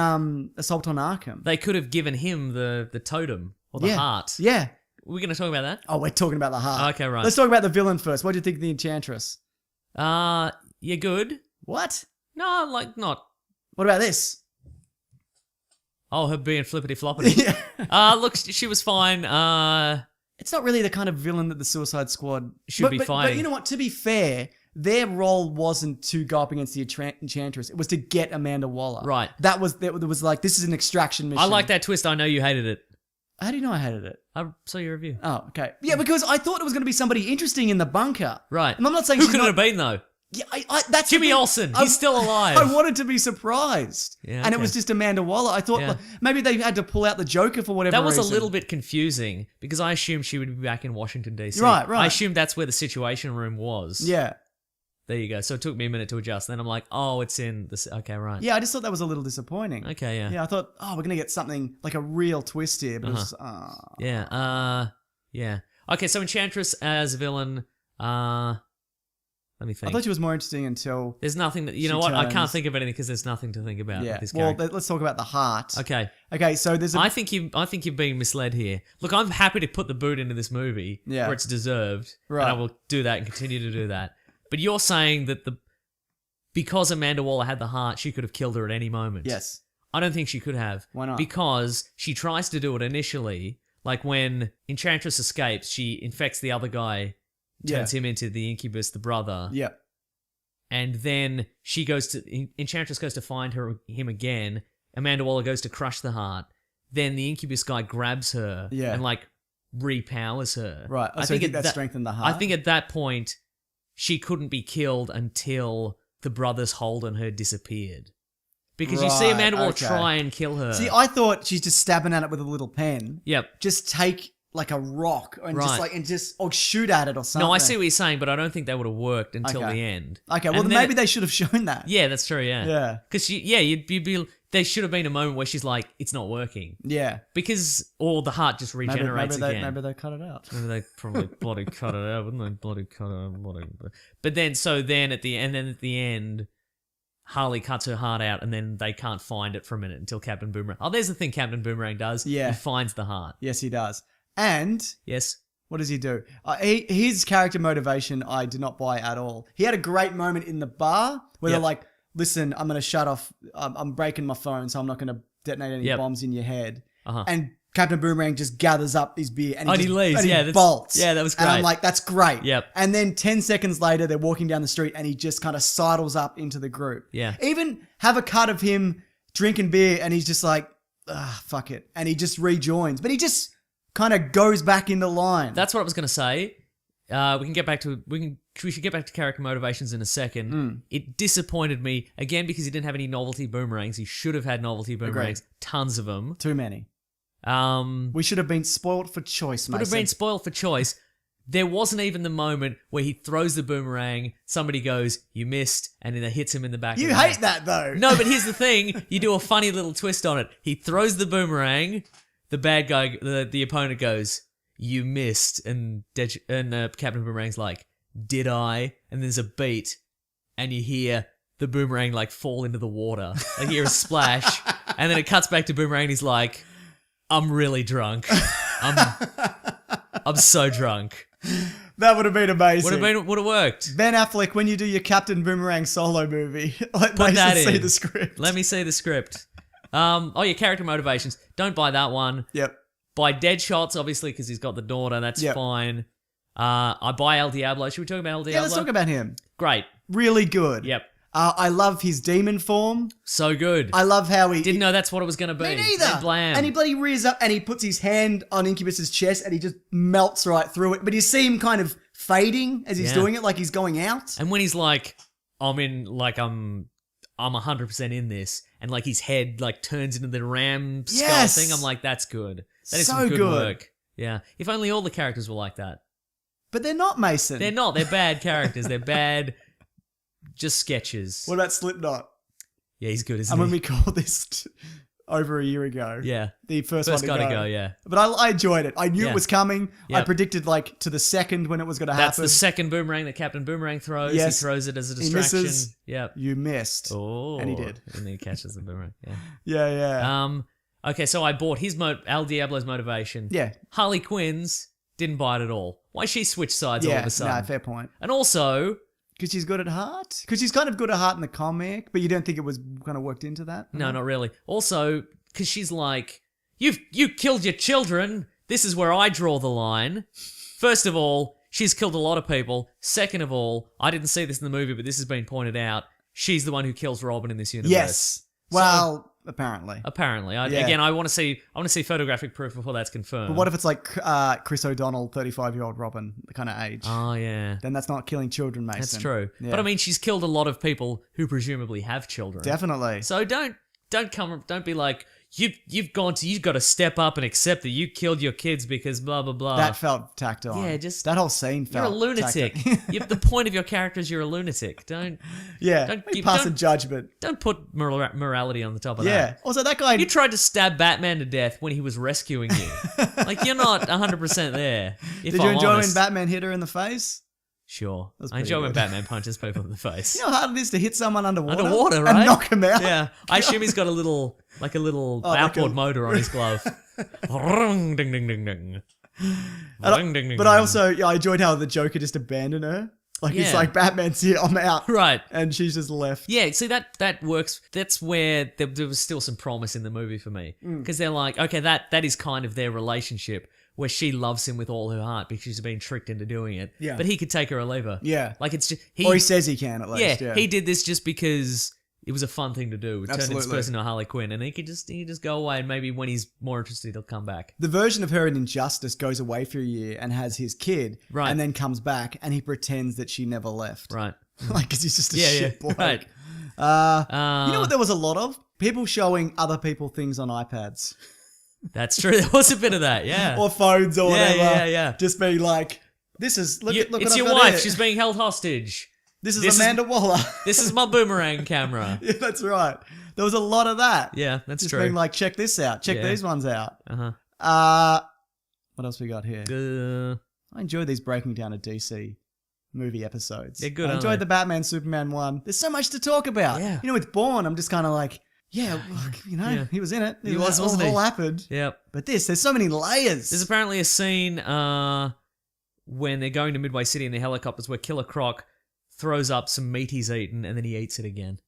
Assault on Arkham.
They could have given him the totem or the
yeah.
heart.
Yeah.
We're going to talk about that.
Oh, we're talking about the heart.
Okay, right.
Let's talk about the villain first. What do you think of the Enchantress?
You're good.
What?
No, like not.
What about this?
Oh, her being flippity floppity.
Yeah.
Look, she was fine.
It's not really the kind of villain that the Suicide Squad
Should be
But
fighting.
you know what? To be fair, their role wasn't to go up against the Enchantress. It was to get Amanda Waller.
Right.
That was like, this is an extraction mission.
I like that twist. I know you hated it.
How do you know I hated it?
I saw your review.
Oh, okay. Yeah, because I thought it was going to be somebody interesting in the bunker.
Right.
And I'm not saying
Who
she's
could it
not-
have been though?
Yeah, that's the
Jimmy
thing.
Olsen. He's still alive.
I wanted to be surprised.
Yeah,
And it
okay.
was just Amanda Waller. I thought
Yeah.
like, maybe they had to pull out the Joker for whatever
That was
reason.
a little bit confusing because I assumed she would be back in Washington DC.
Right, right.
I assumed that's where the Situation Room was.
Yeah.
There you go. So it took me a minute to adjust. Then I'm like, oh, it's in this. Okay, right.
Yeah, I just thought that was a little disappointing.
Okay, yeah.
Yeah, I thought, we're going to get something like a real twist here. But it was,
Yeah. Yeah. Okay, so Enchantress as a villain. Let me
I
think.
thought she was more interesting until...
There's nothing that you
She
know what I can't
turns-
think of anything because there's nothing to think about
Yeah.
with this
Well,
character.
let's talk about the heart.
Okay,
Okay, so there's a...
I think you're being misled here. Look, I'm happy to put the boot into this movie
Yeah.
where it's deserved,
Right.
and I will do that and continue to do that. But you're saying that because Amanda Waller had the heart, she could have killed her at any moment.
Yes.
I don't think she could have.
Why not?
Because she tries to do it initially, like when Enchantress escapes, she infects the other guy, turns him into the Incubus, the brother.
Yeah.
And then Enchantress goes to find him again. Amanda Waller goes to crush the heart. Then the Incubus guy grabs her and like repowers her.
Right. So I think that strengthened the heart.
I think at that point she couldn't be killed until the brothers Holden her disappeared. Because you see
Right,
Amanda Waller
okay.
try and kill her.
See, I thought she's just stabbing at it with a little pen.
Yep.
Just take like a rock and
Right.
or shoot at it or something.
No, I see what you're saying, but I don't think that would have worked until
Okay.
the end.
Okay, well
And
then
then
maybe they should have shown that.
Yeah, that's true, yeah.
Yeah.
Because you'd be... There should have been a moment where she's like, it's not working.
Yeah.
Because... Or the heart just regenerates again.
Maybe they cut it out.
Maybe they probably bloody cut it out, wouldn't they? Bloody cut it out. But then at the end, Harley cuts her heart out, and then they can't find it for a minute until Captain Boomerang. Oh, there's the thing Captain Boomerang does.
Yeah.
He finds the heart.
Yes, he does. And
Yes.
what does he do? His character motivation, I did not buy at all. He had a great moment in the bar where
Yep.
they're like, listen, I'm going to shut off. I'm breaking my phone, so I'm not going to detonate any
Yep.
bombs in your head.
Uh-huh.
And Captain Boomerang just gathers up his beer and
Oh,
he,
and he leaves.
and
Yeah,
he
that's-
bolts.
yeah, that was
And I'm
great.
like, that's great.
Yep.
And then 10 seconds later, they're walking down the street and he just kind of sidles up into the group.
Yeah.
Even have a cut of him drinking beer and he's just like, fuck it. And he just rejoins. But he just kind of goes back into line.
That's what I was going to say. We can we should get back to character motivations in a second. It disappointed me, again, because he didn't have any novelty boomerangs. He should have had novelty boomerangs. Tons of them.
Too many.
Um,
We should have been spoiled for choice, Mason.
would have been spoiled for choice. There wasn't even the moment where he throws the boomerang, somebody goes, "You missed," and then it hits him in the back of
You
the
hate
head.
that, though.
No, but here's the thing. You do a funny little twist on it. He throws the boomerang, the bad guy, the opponent goes, "You missed," and Captain Boomerang's like, "Did I?" And there's a beat, and you hear the boomerang like fall into the water. Like you hear a splash, and then it cuts back to Boomerang, and he's like, "I'm really drunk. I'm so drunk."
That would have been amazing.
Would have worked.
Ben Affleck, when you do your Captain Boomerang solo movie, let
Put that
Mason see
in.
the script.
Let me see the script. Your character motivations. Don't buy that one.
Yep.
Buy Deadshots, obviously, because he's got the daughter. That's
Yep.
fine. I buy El Diablo. Should we talk about El Diablo?
Yeah, let's talk about him.
Great.
Really good.
Yep.
I love his demon form.
So good.
I love how he...
Didn't know that's what it was going to be.
Me neither.
And blam.
And he bloody rears up and he puts his hand on Incubus's chest and he just melts right through it. But you see him kind of fading as he's
Yeah.
doing it, like he's going out.
And when he's like, I'm 100% in this, and like his head like turns into the ram skull
Yes.
thing, I'm like, that's good. That is
So
some good
good.
work. Yeah. If only all the characters were like that.
But they're not, Mason.
They're not. They're bad characters. They're bad, just sketches.
What about Slipknot?
Yeah, he's good, isn't
And when
he?
we called this over a year ago.
Yeah.
The first
First
one to
gotta
go.
go, yeah.
But I enjoyed it. I knew
Yeah.
it was coming. I
Yep.
predicted like to the second when it was going to
That's
happen.
the second boomerang that Captain Boomerang throws.
Yes.
He throws it as a
He
distraction.
misses.
Yep.
You missed.
Oh.
And he did.
And then he catches the boomerang. Yeah.
Yeah.
Okay, so I bought his El Diablo's motivation.
Yeah.
Harley Quinn's didn't buy it at all. Why she switched sides all
Yeah.
of a sudden?
No, fair point.
And also,
Because she's good at heart? Because she's kind of good at heart in the comic, but you don't think it was kind of worked into that?
no, not really. Also, because she's like, you killed your children. This is where I draw the line. First of all, she's killed a lot of people. Second of all, I didn't see this in the movie, but this has been pointed out. She's the one who kills Robin in this universe.
Yes. Well, apparently.
Apparently.
Yeah.
Again, I want to see photographic proof before that's confirmed.
But what if it's like Chris O'Donnell, 35-year-old Robin, the kind of age?
Oh, yeah.
Then that's not killing children, Mason.
That's true.
Yeah.
But I mean, she's killed a lot of people who presumably have children.
Definitely.
So don't be like, you've got to step up and accept that you killed your kids because blah blah blah.
That felt tacked on.
Yeah, just-
that whole scene
You're
felt
a lunatic.
tacked-
The point of your character is you're a lunatic. Don't
yeah,
Don't
we
give-
pass a
don't-
judgment.
put morality on the top of
Yeah.
that.
Also, that guy.
You tried to stab Batman to death when he was rescuing you. Like you're not 100% there. If
did you
I'm
enjoy
honest.
when Batman hit her in the face?
Sure.
That's
I enjoy
pretty
when
good.
Batman punches people in the face.
You know how hard it is to hit someone underwater?
Underwater, right?
And knock him out?
Yeah, I assume he's got a little
like
outboard
a-
motor on his glove. Ding ding ding ding. Ding, ding, ding,
But I
ding.
also, I enjoyed how the Joker just abandoned her. Like, he's
Yeah.
like, Batman's here, I'm out.
Right.
And she's just left.
Yeah, see that works. That's where there was still some promise in the movie for me because they're like, okay, that is kind of their relationship where she loves him with all her heart because she's been tricked into doing it.
Yeah.
But he could take her or leave her.
Yeah.
Like it's just
Or he says he can, at least.
yeah,
Yeah.
he did this just because it was a fun thing to do. Turn this
Absolutely.
person into Harley Quinn, and he could just go away, and maybe when he's more interested, he'll come back.
The version of her in Injustice goes away for a year and has his kid.
Right.
And then comes back and he pretends that she never left.
Right.
Like, because he's just a
Yeah,
shit
yeah.
bloke.
Right.
You know what there was a lot of? People showing other people things on iPads.
That's true. There was a bit of that. Yeah.
Or phones or
Yeah,
whatever.
yeah.
Just being like, this is, look, look
It's
what
your
I've got
wife.
here.
She's being held hostage.
This is
this is-
Amanda Waller.
This is my boomerang camera.
Yeah, that's right. There was a lot of that.
Yeah, that's
Just
true.
being like, check this out. Check
Yeah.
these ones out.
Uh-huh.
What else we got here? I enjoy these breaking down of DC movie episodes.
They're good,
I
aren't
enjoyed
they?
the Batman Superman one. There's so much to talk about.
Yeah.
You know, with Bourne, I'm just kind of like, yeah, look, you know,
Yeah.
he was in it.
He was,
all,
wasn't he?
all happened.
Yep.
But there's so many layers.
There's apparently a scene when they're going to Midway City in the helicopters where Killer Croc throws up some meat he's eaten and then he eats it again.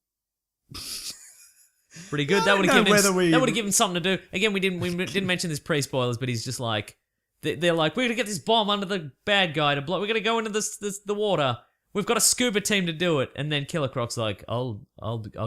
Pretty good.
I
That would
don't
have
know
given
whether we-
that would have given something to do. Again, we didn't mention this pre-spoilers, but he's just like they're like, we're gonna get this bomb under the bad guy to blow. We're gonna go into the water. We've got a scuba team to do it, and then Killer Croc's like, I'll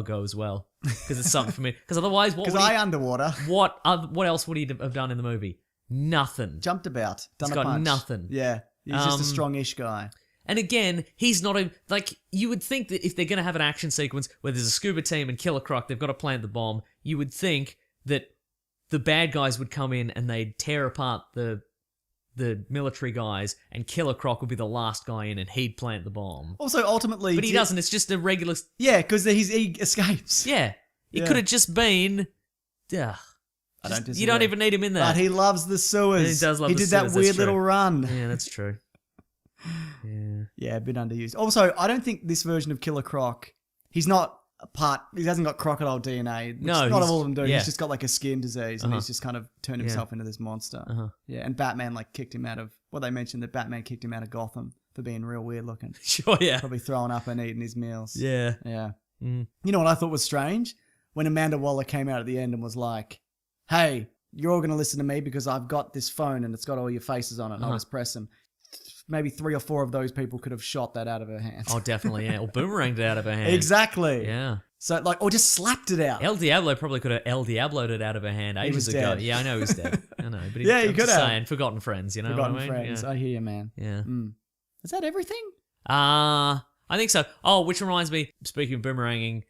go as well because it's something for me. Because otherwise,
Because I underwater
what else would he have done in the movie? Nothing.
jumped about, done
He's
a
got
punch.
nothing.
Yeah, he's just
Um,
a strongish guy.
And again, he's not a... Like, you would think that if they're going to have an action sequence where there's a scuba team and Killer Croc, they've got to plant the bomb, you would think that the bad guys would come in and they'd tear apart the military guys, and Killer Croc would be the last guy in and he'd plant the bomb.
Also, ultimately...
But he doesn't. It's just a regular...
Yeah, because he escapes.
Yeah. It
Yeah.
could have just been... Ugh.
I don't disagree.
You don't even need him in there.
But he loves the sewers.
He does love
He
the
did
sewers,
that
that's
weird
true.
little run.
Yeah, that's true. Yeah.
Yeah, a bit underused. Also, I don't think this version of Killer Croc, he's not a part, he hasn't got crocodile DNA. Which
No,
not
he's-
all of them do.
yeah.
He's just got like a skin disease and
Uh-huh.
he's just kind of turned himself into this monster.
Uh-huh.
Yeah, and Batman like kicked him out of, well, they mentioned that Batman kicked him out of Gotham for being real weird looking.
Sure, yeah.
Probably throwing up and eating his meals.
Yeah.
Yeah.
Mm.
You know what I thought was strange? When Amanda Waller came out at the end and was like, hey, you're all going to listen to me because I've got this phone and it's got all your faces on it. And I'll just press them. Maybe 3 or 4 of those people could have shot that out of her hand.
Oh, definitely, yeah. Or boomeranged it out of her hand.
Exactly.
Yeah.
So, like, or just slapped it out.
El Diablo probably could have El Diablo'd it out of her hand ages
was
ago.
dead.
Yeah, I know he was dead. I know. But
Yeah, he
I'm
could
just
have.
saying, forgotten friends, you know
Forgotten
what I mean?
friends. I hear you, man.
Yeah.
Mm. Is that everything?
I think so. Oh, which reminds me, speaking of boomeranging,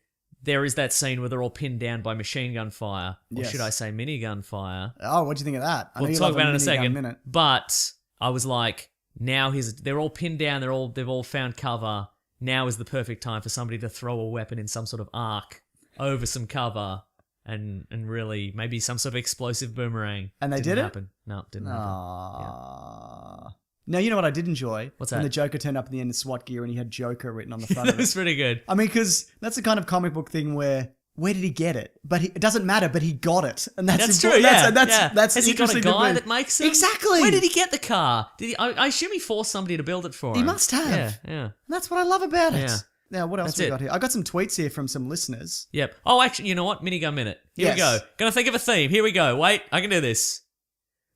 there is that scene where they're all pinned down by machine gun fire. Or
Yes.
should I say minigun fire?
Oh, what'd you think of that? I know
We'll
you
talk
love
about it in a
minigun
second.
Minute.
But I was like, now they're all pinned down, they've all found cover. Now is the perfect time for somebody to throw a weapon in some sort of arc over some cover and really maybe some sort of explosive boomerang.
And they
Didn't
did it?
happen. No, it didn't happen.
Aww. Now, you know what I did enjoy?
What's
When
that?
the Joker turned up in the end in SWAT gear and he had Joker written on the front of
That's
it.
pretty good.
I mean, because that's the kind of comic book thing where did he get it? But it doesn't matter, but he got it. And that's
True,
important.
yeah.
That's
Has he got a
interesting to
guy
me.
that makes them?
Exactly.
Where did he get the car? Did he? I assume he forced somebody to build it for him.
He must have.
Yeah, yeah.
And that's what I love about it.
Yeah.
Now, what else
That's
we
it.
got here? I got some tweets here from some listeners.
Yep. Oh, actually, you know what? Minigun minute. Here we
Yes.
go. Gonna think of a theme. Here we go. Wait, I can do this.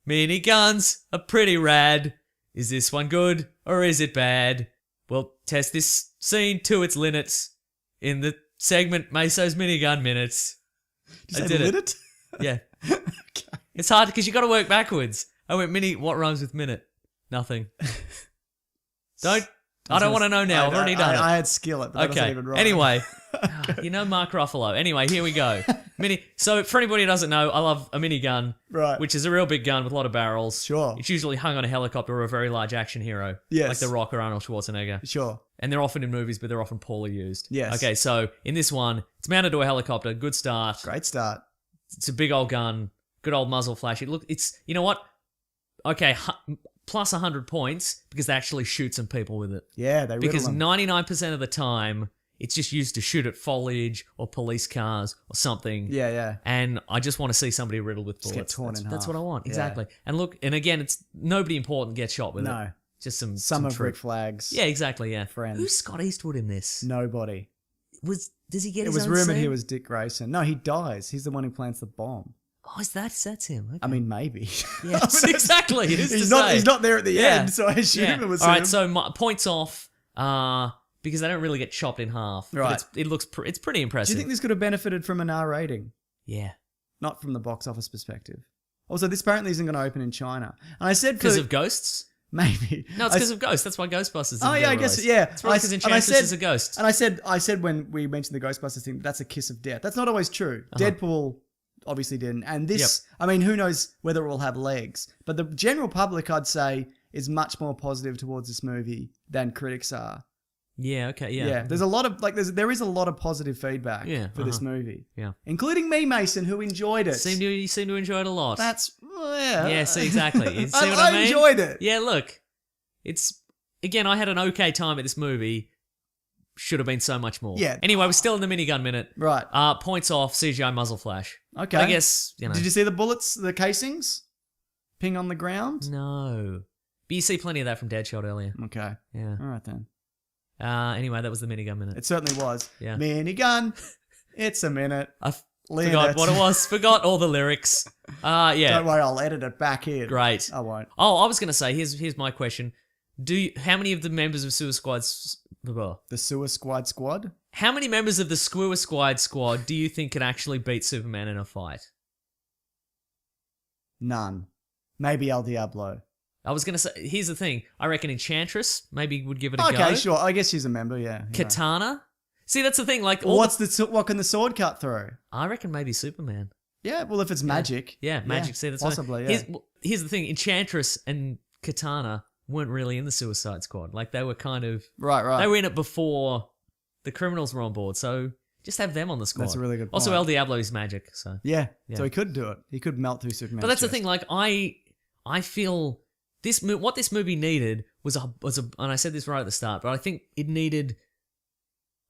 Miniguns are pretty rad. Is this one good or is it bad? We'll test this scene to its limits in the segment Meso's Minigun Minutes.
Did
I
you
did
say
it.
minute?
Yeah.
Okay.
It's hard because you got to work backwards. I went what rhymes with minute? Nothing. I don't want to know now. I've already done it.
I had skillet, but that doesn't
Okay.
even rhyme.
Anyway, you know Mark Ruffalo. Anyway, here we go. So for anybody who doesn't know, I love a minigun,
Right.
which is a real big gun with a lot of barrels.
Sure.
It's usually hung on a helicopter or a very large action hero,
Yes.
like The Rock or Arnold Schwarzenegger.
Sure.
And they're often in movies, but they're often poorly used.
Yes.
Okay, so in this one, it's mounted to a helicopter. Good start.
Great start.
It's a big old gun. Good old muzzle flash. It's you know what? Okay, plus 100 points because they actually shoot some people with it.
Yeah, they
Because
riddle them.
99% of the time, it's just used to shoot at foliage or police cars or something.
Yeah, yeah.
And I just want to see somebody riddled with
Just
bullets.
get torn
that's,
in
that's
half.
what I want.
Yeah.
Exactly. And look, and again, it's nobody important gets shot with it.
No.
Just some
Some of
troop.
Rick Flag's.
Yeah, exactly. Yeah.
friend.
Who's Scott Eastwood in this?
Nobody.
Does he get
It
his
was
own
rumored
scene?
he was Dick Grayson. No, he dies. He's the one who plants the bomb.
Oh, that's him. Okay.
I mean, maybe.
yeah,
I mean,
exactly. It is
He's
to
not.
say.
He's not there at the
Yeah.
end, so I assume
Yeah.
it was
All right,
him.
so points off because they don't really get chopped in half. but
Right.
it's pretty
Do
impressive.
you think this could have benefited from an R rating?
Yeah.
Not from the box office perspective. Also, this apparently isn't going to open in China. And I said
Because
for-
of ghosts?
maybe.
No, it's because of ghosts. That's why Ghostbusters didn't
Oh yeah,
get
I guess
released.
yeah.
It's probably because
and I
Enchantress
said-
is a ghost.
And I said when we mentioned the Ghostbusters thing, that's a kiss of death. That's not always true.
Uh-huh.
Deadpool obviously didn't. And this, I mean, who knows whether it will have legs. But the general public, I'd say, is much more positive towards this movie than critics are.
Yeah, okay, yeah.
Yeah. There's a lot of, there is a lot of positive feedback
Yeah,
for this movie.
Yeah.
Including me, Mason, who enjoyed it.
You seem to enjoy it a lot.
That's, yeah.
Yeah, see, exactly. You see what I mean?
enjoyed it.
Yeah, look. It's, again, I had an okay time at this movie. Should have been so much more.
Yeah.
Anyway, we're still in the minigun minute.
Right.
Points off, CGI muzzle flash.
Okay.
I guess, you know.
Did you see the bullets, the casings? Ping on the ground?
No. But you see plenty of that from Deadshot earlier.
Okay.
Yeah.
All right then.
Anyway, that was the minigun minute.
It certainly was.
Yeah.
Minigun. It's a minute.
I
Leave
forgot
it.
what it was. Forgot all the lyrics. Yeah.
Don't worry, I'll edit it back in.
Great.
I won't.
Oh, I was going to say, here's my question. How many of the members of Suicide Squad...
The Suicide Squad?
How many members of the Suicide Squad do you think could actually beat Superman in a fight?
None. Maybe El Diablo.
I was gonna say, here's the thing. I reckon Enchantress maybe would give it a go.
Okay, sure. I guess she's a member. Yeah.
Katana. See, that's the thing. Like,
Well, what can the sword cut through?
I reckon maybe Superman.
Yeah. Well, if it's magic.
Yeah, magic. See, that's what-
possibly. Yeah.
Here's the thing. Enchantress and Katana weren't really in the Suicide Squad. Like, they were kind of
Right.
they were in it before the criminals were on board. So just have them on the squad.
That's a really good
Also,
point.
El Diablo's magic. So,
Yeah.
Yeah.
So he could do it. He could melt through Superman.
but that's the thing. Like, I feel what this movie needed was a, and I said this right at the start, but I think it needed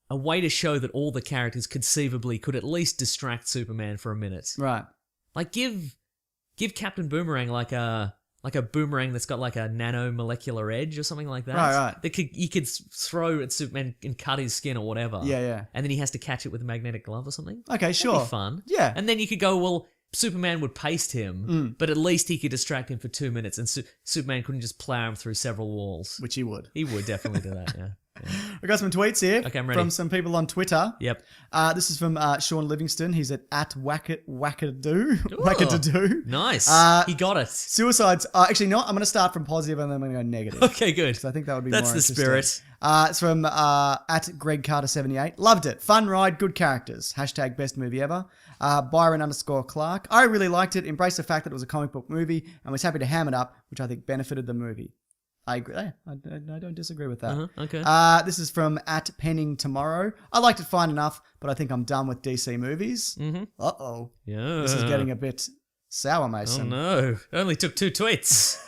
a way to show that all the characters conceivably could at least distract Superman for a minute.
Right.
Like, give Captain Boomerang like a boomerang that's got like a nanomolecular edge or something like that.
Right.
That you could throw at Superman and cut his skin or whatever.
Yeah.
And then he has to catch it with a magnetic glove or something.
Okay,
That'd
sure.
be fun.
Yeah.
And then you could go, well, Superman would paste him, but at least he could distract him for 2 minutes, and Superman couldn't just plow him through several walls.
Which he would.
He would definitely do that, yeah.
I got some tweets here
Okay, I'm ready.
from some people on Twitter.
Yep.
This is from Sean Livingston. He's at Wackadoo. Wackadoo.
Nice. He got it.
Suicides. Actually, no. I'm going to start from positive and then I'm going to go negative.
Okay, good.
So I think that would be
That's
more
the
interesting.
spirit.
It's from at Greg Carter 78. Loved it. Fun ride. Good characters. Hashtag best movie ever. Byron_Clark. I really liked it. Embraced the fact that it was a comic book movie and was happy to ham it up, which I think benefited the movie. I agree. I don't disagree with that.
Okay.
This is from at Penning Tomorrow. I liked it fine enough, but I think I'm done with DC movies.
Mm-hmm.
Uh-oh.
Yeah.
This is getting a bit sour,
Oh
Mason.
no. It only took 2 tweets.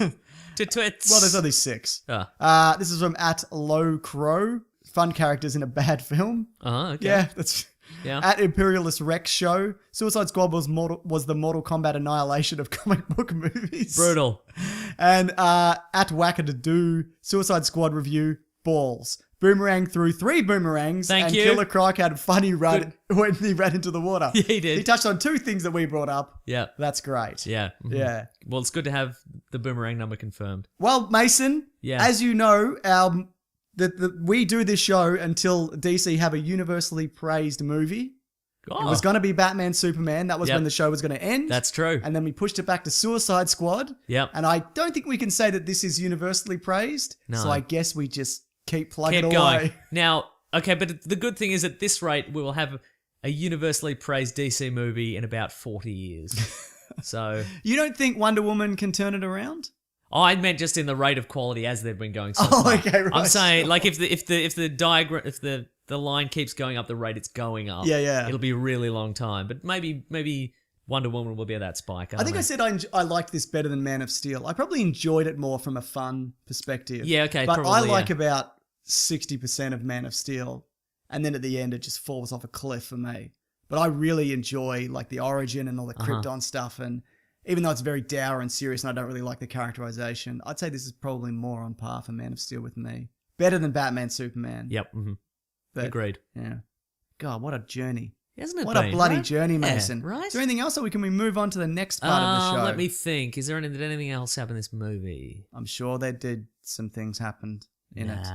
2 tweets.
Well, there's only 6.
Ah.
This is from at Low Crow. Fun characters in a bad film.
Okay.
Yeah, that's...
Yeah.
At Imperialist Rex Show. Suicide Squad was the Mortal Kombat annihilation of comic book movies.
Brutal.
And at Wackadoo, Suicide Squad review, balls. Boomerang threw 3 boomerangs.
Thank
and
you.
Killer Croc had funny run when he ran into the water.
Yeah, he did.
He touched on 2 things that we brought up.
Yeah.
That's great.
Yeah. Mhm.
Yeah.
Well, it's good to have the boomerang number confirmed.
Well, Mason,
Yeah.
as you know, we do this show until DC have a universally praised movie.
Oh,
It was going to be Batman Superman. That was
Yep.
when the show was going to end.
that's true.
And then we pushed it back to Suicide Squad.
Yep.
And I don't think we can say that this is universally praised.
No.
So I guess we just keep plugging
Keep
away.
going. Now, okay, but the good thing is at this rate, we will have a universally praised DC movie in about 40 years. So,
You don't think Wonder Woman can turn it around?
I meant just in the rate of quality as they've been going so
Oh,
far.
okay, right.
I'm saying, like, if the diagram, if the line keeps going up the rate it's going up,
Yeah.
it'll be a really long time. But maybe Wonder Woman will be at that spike.
I think I said I liked this better than Man of Steel. I probably enjoyed it more from a fun perspective.
Yeah, okay,
But
probably,
I like
yeah.
about 60% of Man of Steel. And then at the end, it just falls off a cliff for me. But I really enjoy like the origin and all the Krypton stuff. And even though it's very dour and serious and I don't really like the characterization, I'd say this is probably more on par for Man of Steel with me. Better than Batman, Superman.
Yep. Mm-hmm.
But,
Agreed.
Yeah. God, what a journey.
Hasn't it
What a
been,
bloody
right?
journey,
Yeah,
Mason.
right?
Is there anything else or can we move on to the next part of the show?
Let me think. Did anything else happen in this movie?
I'm sure there did some things happened in it.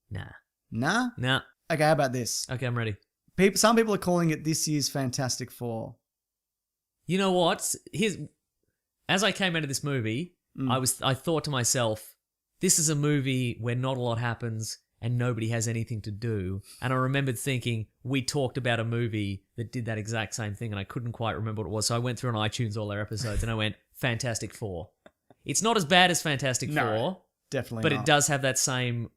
Nah.
Nah? Okay, how about this?
Okay, I'm ready.
Some people are calling it this year's Fantastic Four.
You know what? As I came out of this movie, I thought to myself, this is a movie where not a lot happens and nobody has anything to do. And I remembered thinking, we talked about a movie that did that exact same thing and I couldn't quite remember what it was. So I went through on iTunes all their episodes and I went, Fantastic Four. It's not as bad as Fantastic Four,
Definitely
but
not.
it does have that same...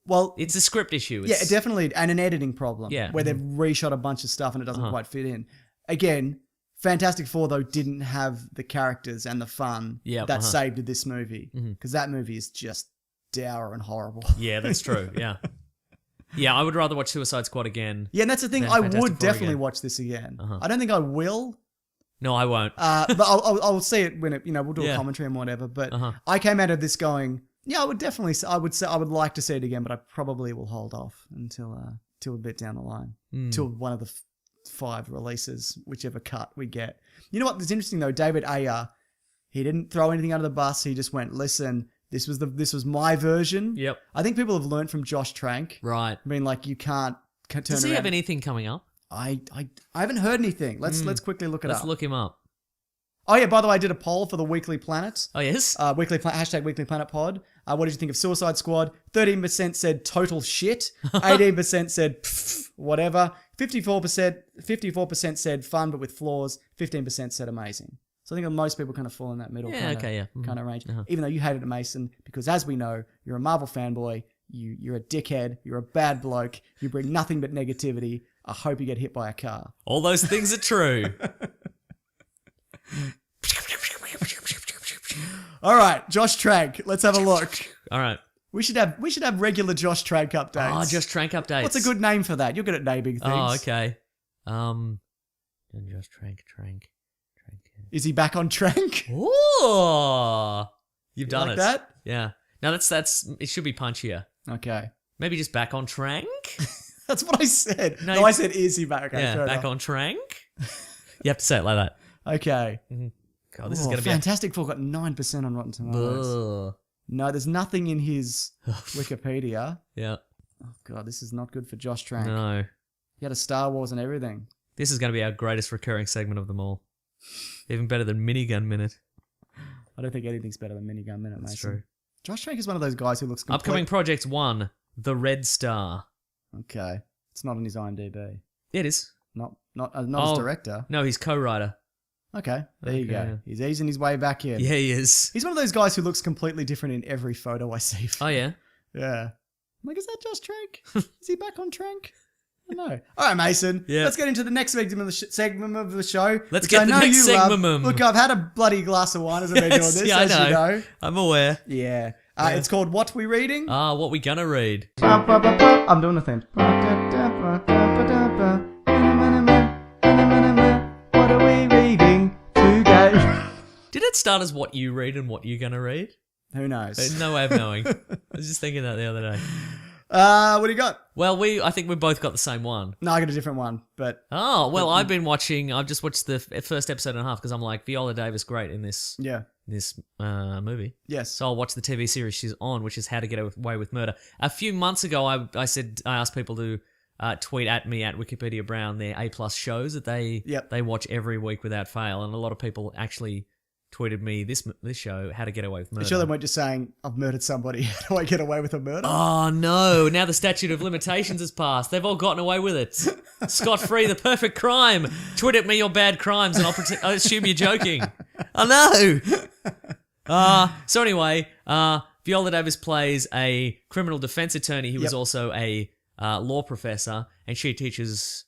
Well,
It's a script issue.
yeah,
It's,
definitely. And an editing problem.
Yeah.
Where they've reshot a bunch of stuff and it doesn't quite fit in. Again, Fantastic Four, though, didn't have the characters and the fun that saved this movie. Because that movie is just dour and horrible.
Yeah, that's true. Yeah. Yeah, I would rather watch Suicide Squad again.
Yeah, and that's the thing.
Then
I
Fantastic
would
Four
definitely
again.
watch this again. I don't think I will.
No, I won't.
But I'll see it when it, we'll do a
Yeah.
commentary and whatever. But I came out of this going, yeah, I would definitely, I would like to see it again, but I probably will hold off until a bit down the line, till one of the 5 releases, whichever cut we get. You know what? It's interesting though. David Ayer, he didn't throw anything under the bus. He just went, listen, this was my version.
Yep.
I think people have learned from Josh Trank.
Right.
I mean, like you can't turn
Does he
around.
have anything coming up?
I haven't heard anything. Let's quickly look it
Let's
up.
look him up.
Oh yeah, by the way, I did a poll for the Weekly Planet.
Oh, yes?
Hashtag Weekly Planet Pod. What did you think of Suicide Squad? 13% said total shit. 18% said pff, whatever. 54% said fun but with flaws. 15% said amazing. So I think most people kind of fall in that middle kind of range. Even though you hated it, Mason, because as we know, you're a Marvel fanboy. You're a dickhead. You're a bad bloke. You bring nothing but negativity. I hope you get hit by a car.
All those things are true.
All right, Josh Trank. Let's have a look.
All right.
We should have regular Josh Trank updates.
Oh, Josh Trank updates.
What's a good name for that? You're good at naming things.
Oh, okay. Josh Trank.
Is he back on Trank?
Ooh, you've done
like
it.
that?
Yeah. No, that's. It should be punchier.
Okay.
Maybe just back on Trank.
That's what I said.
No,
No, I said is he back? Okay,
Yeah,
fair
back
enough.
on Trank. You have to say it like that.
Okay.
God, this is going to be.
Fantastic Four got 9% on Rotten Tomatoes.
Ugh.
No, there's nothing in his Wikipedia.
Yeah.
Oh god, this is not good for Josh Trank.
No.
He had a Star Wars and everything.
This is going to be our greatest recurring segment of them all. Even better than Minigun Minute.
I don't think anything's better than Minigun Minute, Mason.
That's true.
Josh Trank is one of those guys who looks
Upcoming Project 1, The Red Star.
Okay. It's not on his IMDb.
Yeah, it is.
Not
Oh.
as director.
No, he's co-writer.
Okay, there you
Okay,
go.
yeah.
He's easing his way back in.
Yeah, he is.
He's one of those guys who looks completely different in every photo I see.
Oh, yeah?
Yeah. I'm like, is that Josh Trank? Is he back on Trank? I don't know. All right, Mason.
Yeah.
Let's get into the next segment of the show.
Let's
which
get
I
the
know
next
you love.
segment.
Look, I've had a bloody glass of wine as I've been doing
Yes,
this,
yeah, I
as you know.
I'm aware.
Yeah. It's called What We Reading.
What we gonna read?
I'm doing the thing. What are we reading today?
Did it start as what you read and what you gonna read?
Who knows?
There's no way of knowing. I was just thinking that the other day.
What do you got?
Well, I think we both got the same one.
No, I got a different one, but
Oh, well, I've just watched the first episode and a half because I'm like, Viola Davis great in this
yeah.
movie.
Yes.
So I'll watch the TV series she's on, which is How to Get Away with Murder. A few months ago, I asked people to tweet at me at Wikipedia Brown their A+ shows that they watch every week without fail, and a lot of people actually tweeted me this show, How to Get Away with Murder.
Sure, they weren't just saying, I've murdered somebody. How do I get away with a murder?
Oh no, now the statute of limitations has passed. They've all gotten away with it. Scot-free, the perfect crime. Tweet at me your bad crimes and I assume you're joking. Oh no. So anyway, Viola Davis plays a criminal defense attorney who is also a law professor, and she teaches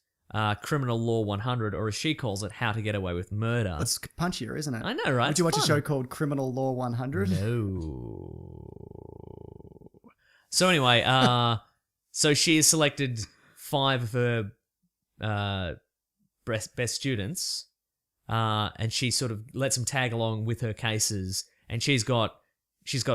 Criminal Law 100, or as she calls it, How to Get Away with Murder.
That's punchier, isn't it?
I know, right?
Would you watch
It's
a
fun.
show called Criminal Law 100?
No. So anyway, so she has selected 5 of her best students, and she sort of lets them tag along with her cases, and she's got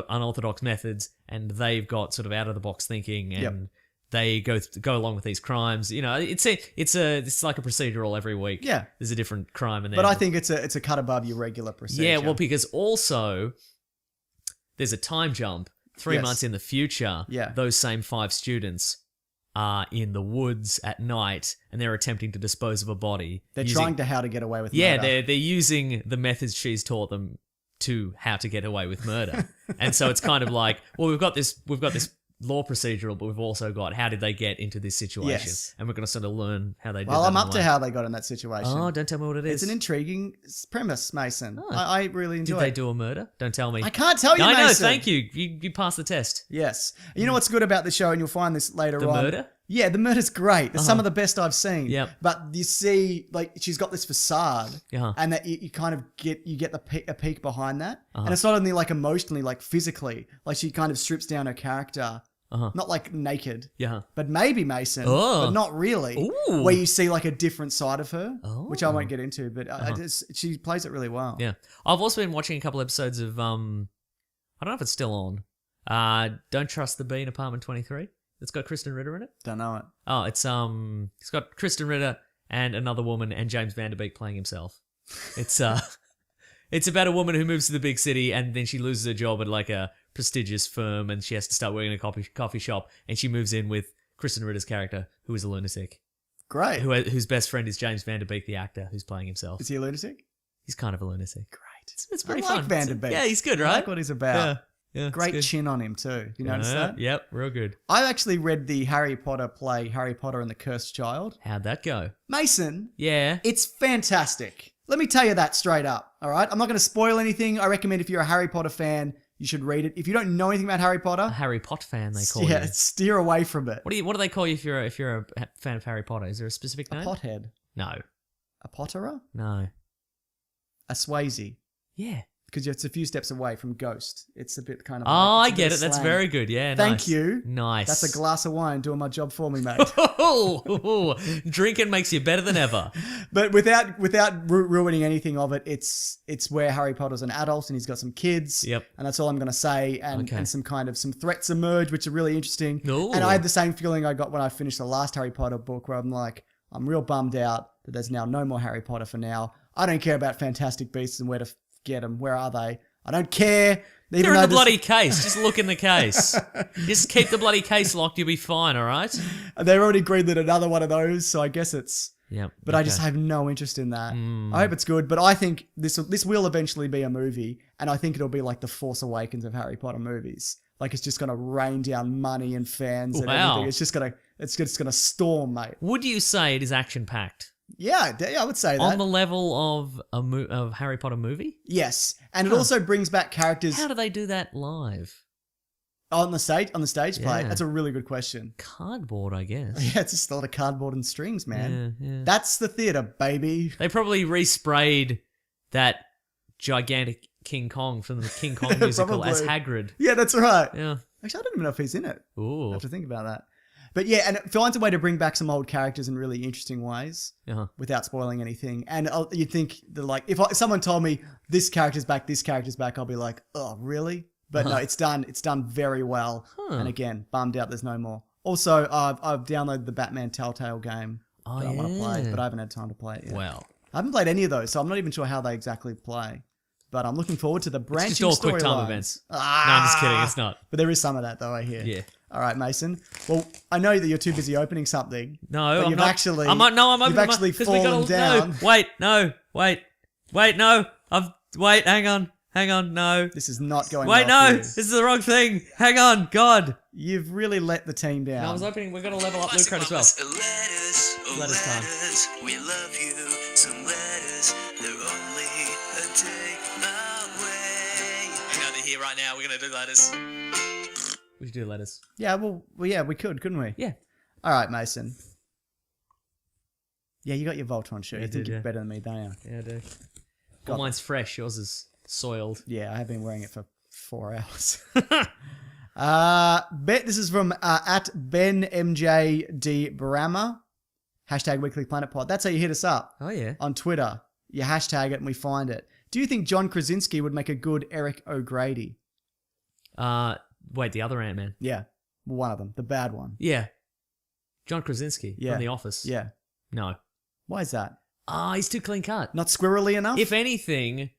unorthodox methods, and they've got sort of out of the box thinking, and they go along with these crimes. You know, it's like a procedural every week.
Yeah.
There's a different crime in there.
But I think it's a cut above your regular procedure.
Yeah, well, because also there's a time jump. 3
Yes.
months in the future,
Yeah.
those same 5 students are in the woods at night, and they're attempting to dispose of a body.
they're trying to how to get away with
Yeah,
murder.
they're using the methods she's taught them to how to get away with murder. And so it's kind of like, well, we've got this law procedural, but we've also got how did they get into this situation,
Yes.
and we're going to sort of learn how they did
Well,
that
I'm up to
way.
how they got in that situation.
Oh, don't tell me what it is.
It's an intriguing premise, Mason.
Oh.
I really enjoy
Did they
it.
do a murder? Don't tell me.
I can't tell you,
I know,
Mason.
thank you. You passed the test.
Yes. You know what's good about the show, and you'll find this later
The
on.
murder?
Yeah, the murder's great. It's some of the best I've seen.
Yep.
But you see, like, she's got this facade,
Uh-huh.
and that you kind of get a peek behind that, and it's not only like emotionally, like physically, like she kind of strips down her character, not like naked,
Yeah.
but maybe Mason,
Oh.
but not really.
Ooh.
Where you see like a different side of her, which I
Oh.
won't get into, but she plays it really well.
Yeah. I've also been watching a couple episodes of I don't know if it's still on. Don't Trust the Bee in Apartment 23. It's got Kristen Ritter in it.
Don't know it.
Oh, it's got Kristen Ritter and another woman and James Van Der Beek playing himself. It's it's about a woman who moves to the big city and then she loses her job at like a prestigious firm and she has to start working in a coffee shop, and she moves in with Kristen Ritter's character, who is a lunatic,
Great.
whose best friend is James Van Der Beek, the actor who's playing himself.
Is he a lunatic?
He's kind of a lunatic.
Great.
It's pretty
I like
fun.
Vanderbeek.
Yeah, he's good,
I
right?
like what he's about.
Yeah. it's
Great
good.
chin on him too. You notice that?
Yep, real good.
I actually read the Harry Potter play, Harry Potter and the Cursed Child.
How'd that go?
Mason,
Yeah.
it's fantastic. Let me tell you that straight up, all right? I'm not going to spoil anything. I recommend if you're a Harry Potter fan, you should read it. If you don't know anything about Harry
A
Potter,
Harry Potter fan, they call
yeah,
you.
steer away from it.
What do they call you if you're a fan of Harry Potter? Is there a specific
A
name?
pothead.
No.
A potterer?
No.
A Swayze.
Yeah.
Because it's a few steps away from Ghost. It's a bit kind of.
Oh,
like,
I
it's a bit
get
of
it. That's
slang.
very good. Yeah.
Thank
nice.
you.
Nice.
That's a glass of wine doing my job for me, mate.
Drinking makes you better than ever.
But without ruining anything of it, it's where Harry Potter's an adult and he's got some kids.
Yep.
And that's all I'm going to say. And,
Okay.
and some threats emerge, which are really interesting.
Ooh.
And I had the same feeling I got when I finished the last Harry Potter book, where I'm like, I'm real bummed out that there's now no more Harry Potter for now. I don't care about Fantastic Beasts and where to get them. Where are they? I don't care. Even
They're in
though
the
this-
bloody case. Just look in the case. Just keep the bloody case locked. You'll be fine, all right?
They've already greenlit another one of those, so I guess it's.
Yep.
But I just have no interest in that. I hope it's good, but I think this will eventually be a movie, and I think it'll be like the Force Awakens of Harry Potter movies. Like it's just gonna rain down money and fans and
Wow.
everything. It's just gonna storm, mate.
Would you say it is action packed?
Yeah, I would say that.
On the level of of Harry Potter movie?
Yes, and it also brings back characters
How do they do that live?
on the stage play.
Yeah.
That's a really good question.
Cardboard, I guess.
Yeah, it's just a lot of cardboard and strings, man.
Yeah.
That's the theater, baby.
They probably resprayed that gigantic King Kong from the King Kong musical as
Probably.
Hagrid.
Yeah, that's right.
Yeah.
Actually, I don't even know if he's in it. I
Ooh.
have to think about that. But yeah, and it finds a way to bring back some old characters in really interesting ways
Uh-huh.
without spoiling anything. And you'd think that, like, if someone told me this character's back, I'll be like, oh, really? But no, it's done. It's done very well.
Huh.
And again, bummed out there's no more. Also, I've downloaded the Batman Telltale game
Oh,
that I want to play,
yeah.
but I haven't had time to play it yet.
Well,
I haven't played any of those, so I'm not even sure how they exactly play. But I'm looking forward to the branching
just all quick time
storylines.
events.
Ah!
No, I'm just kidding. It's not.
But there is some of that, though, I hear.
Yeah.
All right, Mason. Well, I know that you're too busy opening something.
No,
but
I'm
you've
not.
actually.
I'm opening
You've actually
'cause we gotta-
fallen down.
No, wait, no. Wait, hang on, no.
This is not going
Wait,
well
no,
for you.
this is the wrong thing. Hang on, God.
You've really let the team down.
No, I was opening. We're gonna level up Loot Crate as well. Letters time.
We love you. Some letters, they're only a day away. Hang on, they're here right now. We're gonna do letters.
We should do letters.
Yeah, well, yeah, we could, couldn't we?
Yeah.
All right, Mason. Yeah, you got your Voltron shirt.
Yeah, I
You think
did,
you're
yeah.
better than me, don't you?
Yeah, I do.
God.
Well, mine's fresh. Yours is soiled.
Yeah, I have been wearing it for 4 hours. This is from at BenMJD Barama. Hashtag Weekly Planet Pod. That's how you hit us up
Oh yeah.
on Twitter. You hashtag it and we find it. Do you think John Krasinski would make a good Eric O'Grady?
Wait, the other Ant-Man.
Yeah, one of them, the bad one.
Yeah. John Krasinski
Yeah.
from The Office.
Yeah.
No.
Why is that?
He's too clean cut.
Not squirrely enough?
If anything,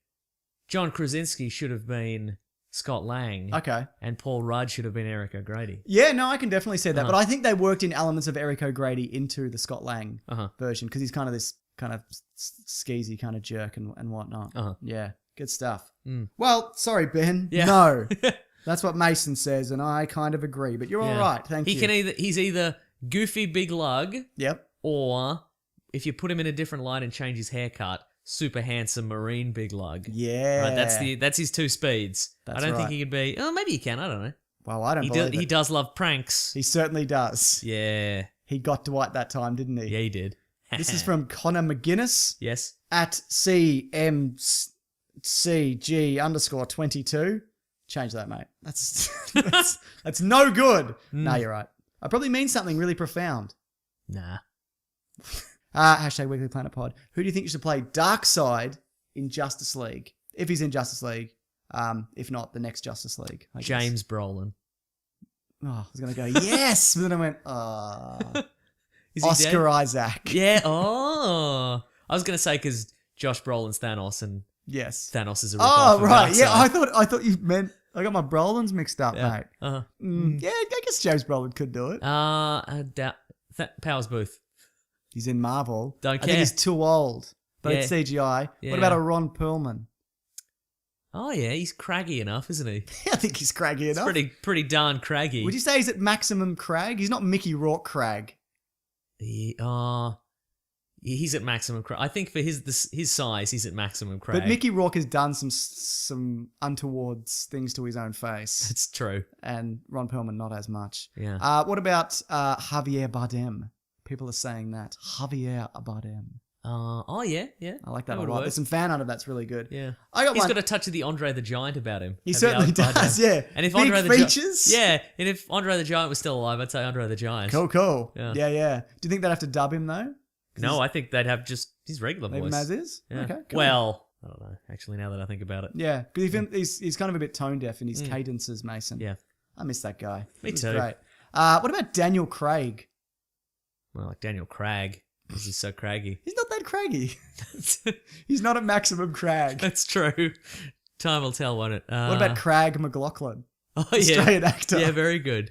John Krasinski should have been Scott Lang,
Okay.
and Paul Rudd should have been Eric O'Grady.
Yeah, no, I can definitely see that.
Uh-huh.
But I think they worked in elements of Eric O'Grady into the Scott Lang
Uh-huh.
version because he's kind of this kind of skeezy kind of jerk and whatnot.
Uh-huh.
Yeah, good stuff.
Mm.
Well, sorry, Ben.
Yeah.
No. That's what Mason says, and I kind of agree. But you're all
Yeah.
right. Thank you.
He's either goofy big lug,
Yep.
or if you put him in a different light and change his haircut, super handsome marine big lug.
Yeah.
Right, that's his two speeds.
That's
I don't
right.
think he could be. Oh, maybe he can. I don't know.
Well, I don't
He
believe it.
he does love pranks.
He certainly does.
Yeah.
He got Dwight that time, didn't he?
Yeah, he did.
This is from Connor McGuinness
Yes.
at CMCG_22. Change that, mate. That's no good. No, you're right. I probably mean something really profound.
Nah.
Hashtag Weekly Planet Pod. Who do you think should play Darkseid in Justice League? If he's in Justice League. If not, the next Justice League. I guess.
James Brolin.
Oh, I was going to go, yes! But then I went,
Is he
Oscar Isaac.
dead? Yeah. Oh. I was gonna say because Josh Brolin's Thanos and
Yes.
Thanos is a
Oh,
ripoff of
right. Yeah,
Darkseid.
I thought you meant, I got my Brolins mixed up,
Yeah.
mate.
Uh-huh.
Yeah, I guess James Brolin could do it.
Powers Booth.
He's in Marvel.
Don't
I think
care.
he's too old. but it's CGI.
Yeah.
What about a Ron Perlman?
Oh yeah, he's craggy enough, isn't he?
I think he's craggy enough.
Pretty darn craggy.
Would you say he's at maximum crag? He's not Mickey Rourke crag.
He's at maximum crag. I think for his size, he's at maximum crag.
But Mickey Rourke has done some untoward things to his own face.
It's true.
And Ron Perlman not as much.
Yeah.
What about Javier Bardem? People are saying that. Javier Bardem.
Oh yeah.
I like that
That
a
would
lot.
work.
There's some fan art of that's really good.
Yeah.
I got
He's
one.
got a touch of the Andre the Giant about him.
He
Javier
certainly
Bardem.
does, yeah.
And if
Big
Andre the
features.
Yeah, and if Andre the Giant was still alive, I'd say Andre the Giant.
Cool.
Yeah.
Yeah. Do you think they'd have to dub him though?
No, I think they'd have just his regular
Leave
voice.
him as is?
Yeah.
Okay, cool.
Well, I don't know. Actually, now that I think about it.
Yeah, because he's kind of a bit tone deaf in his cadences, Mason.
Yeah.
I miss that guy.
Me
He was
too.
Great. What about Daniel Craig?
Well, like Daniel Craig. This is so craggy.
He's not that craggy. He's not at maximum crag.
That's true. Time will tell, won't it?
What about Craig McLaughlin?
Oh, yeah.
Australian actor.
Yeah, very good.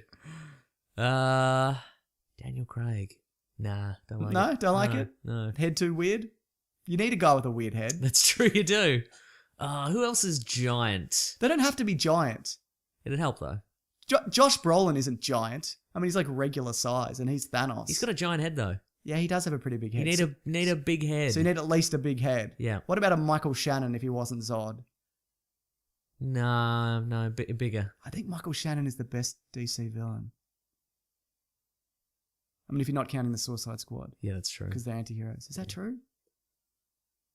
Daniel Craig. Nah, don't like it.
No, don't like it?
No.
Head too weird? You need a guy with a weird head.
That's true, you do. Who else is giant?
They don't have to be giant.
It'd help, though.
Josh Brolin isn't giant. I mean, he's like regular size, and he's Thanos.
He's got a giant head, though.
Yeah, he does have a pretty big head.
You need a big head.
So you need at least a big head.
Yeah.
What about a Michael Shannon if he wasn't Zod?
No, bigger.
I think Michael Shannon is the best DC villain. I mean, if you're not counting the Suicide Squad,
Yeah, that's true.
because they're anti-heroes. Is that true?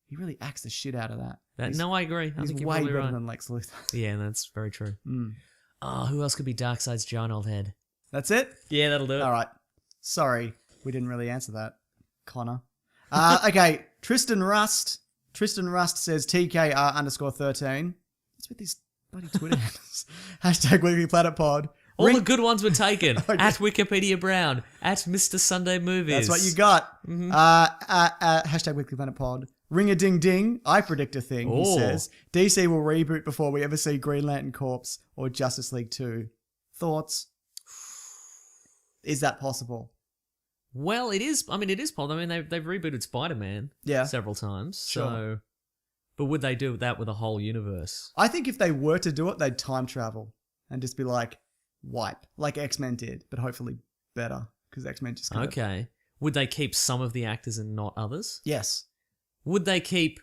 He really acts the shit out of that.
No, I agree. I
He's
think you're
way
probably
better
right.
than Lex Luthor.
Yeah, that's very true.
Mm.
Who else could be Darkseid's giant old head?
That's it?
Yeah, that'll do it.
All right. Sorry, we didn't really answer that, Connor. Okay, Tristan Rust. Tristan Rust says TKR_13. What's with these bloody Twitter handles? Hashtag Weekly Planet Pod.
All the good ones were taken.
Okay.
At Wikipedia Brown. At Mr. Sunday Movies.
That's what you got.
Mm-hmm.
Hashtag Weekly Planet Pod. Ring a ding ding. I predict a thing, he
Oh.
says. DC will reboot before we ever see Green Lantern Corps or Justice League 2. Thoughts? Is that possible?
Well, it is. I mean, it is possible. I mean, they've rebooted Spider-Man
Yeah.
several times.
Sure.
So, but would they do that with a whole universe?
I think if they were to do it, they'd time travel and just be like, wipe, like X-Men did, but hopefully better, because X-Men just kinda-
Okay. Would they keep some of the actors and not others?
Yes.
Would they keep?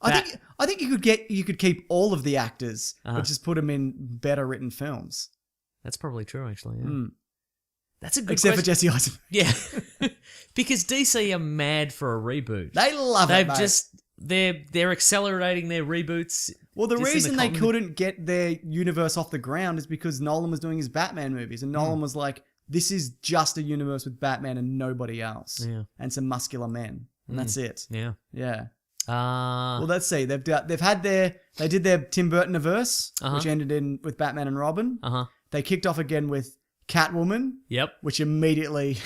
I think you could keep all of the actors,
Uh-huh.
but just put them in better written films.
That's probably true, actually. Yeah.
Mm.
That's a good
Except for
question.
Jesse Eisenberg.
Yeah, because DC are mad for a reboot.
They love
They've
it, mate.
just they're accelerating their reboots.
Well, the
just in
reason they
com-
couldn't get their universe off the ground is because Nolan was doing his Batman movies, and Nolan was like, "This is just a universe with Batman and nobody else,
Yeah.
and some muscular men, and that's it."
Yeah.
Yeah.
Uh
Well, let's see. They did their Tim Burton-averse,
Uh-huh.
which ended in with Batman and Robin.
huh.
They kicked off again with Catwoman,
Yep.
which immediately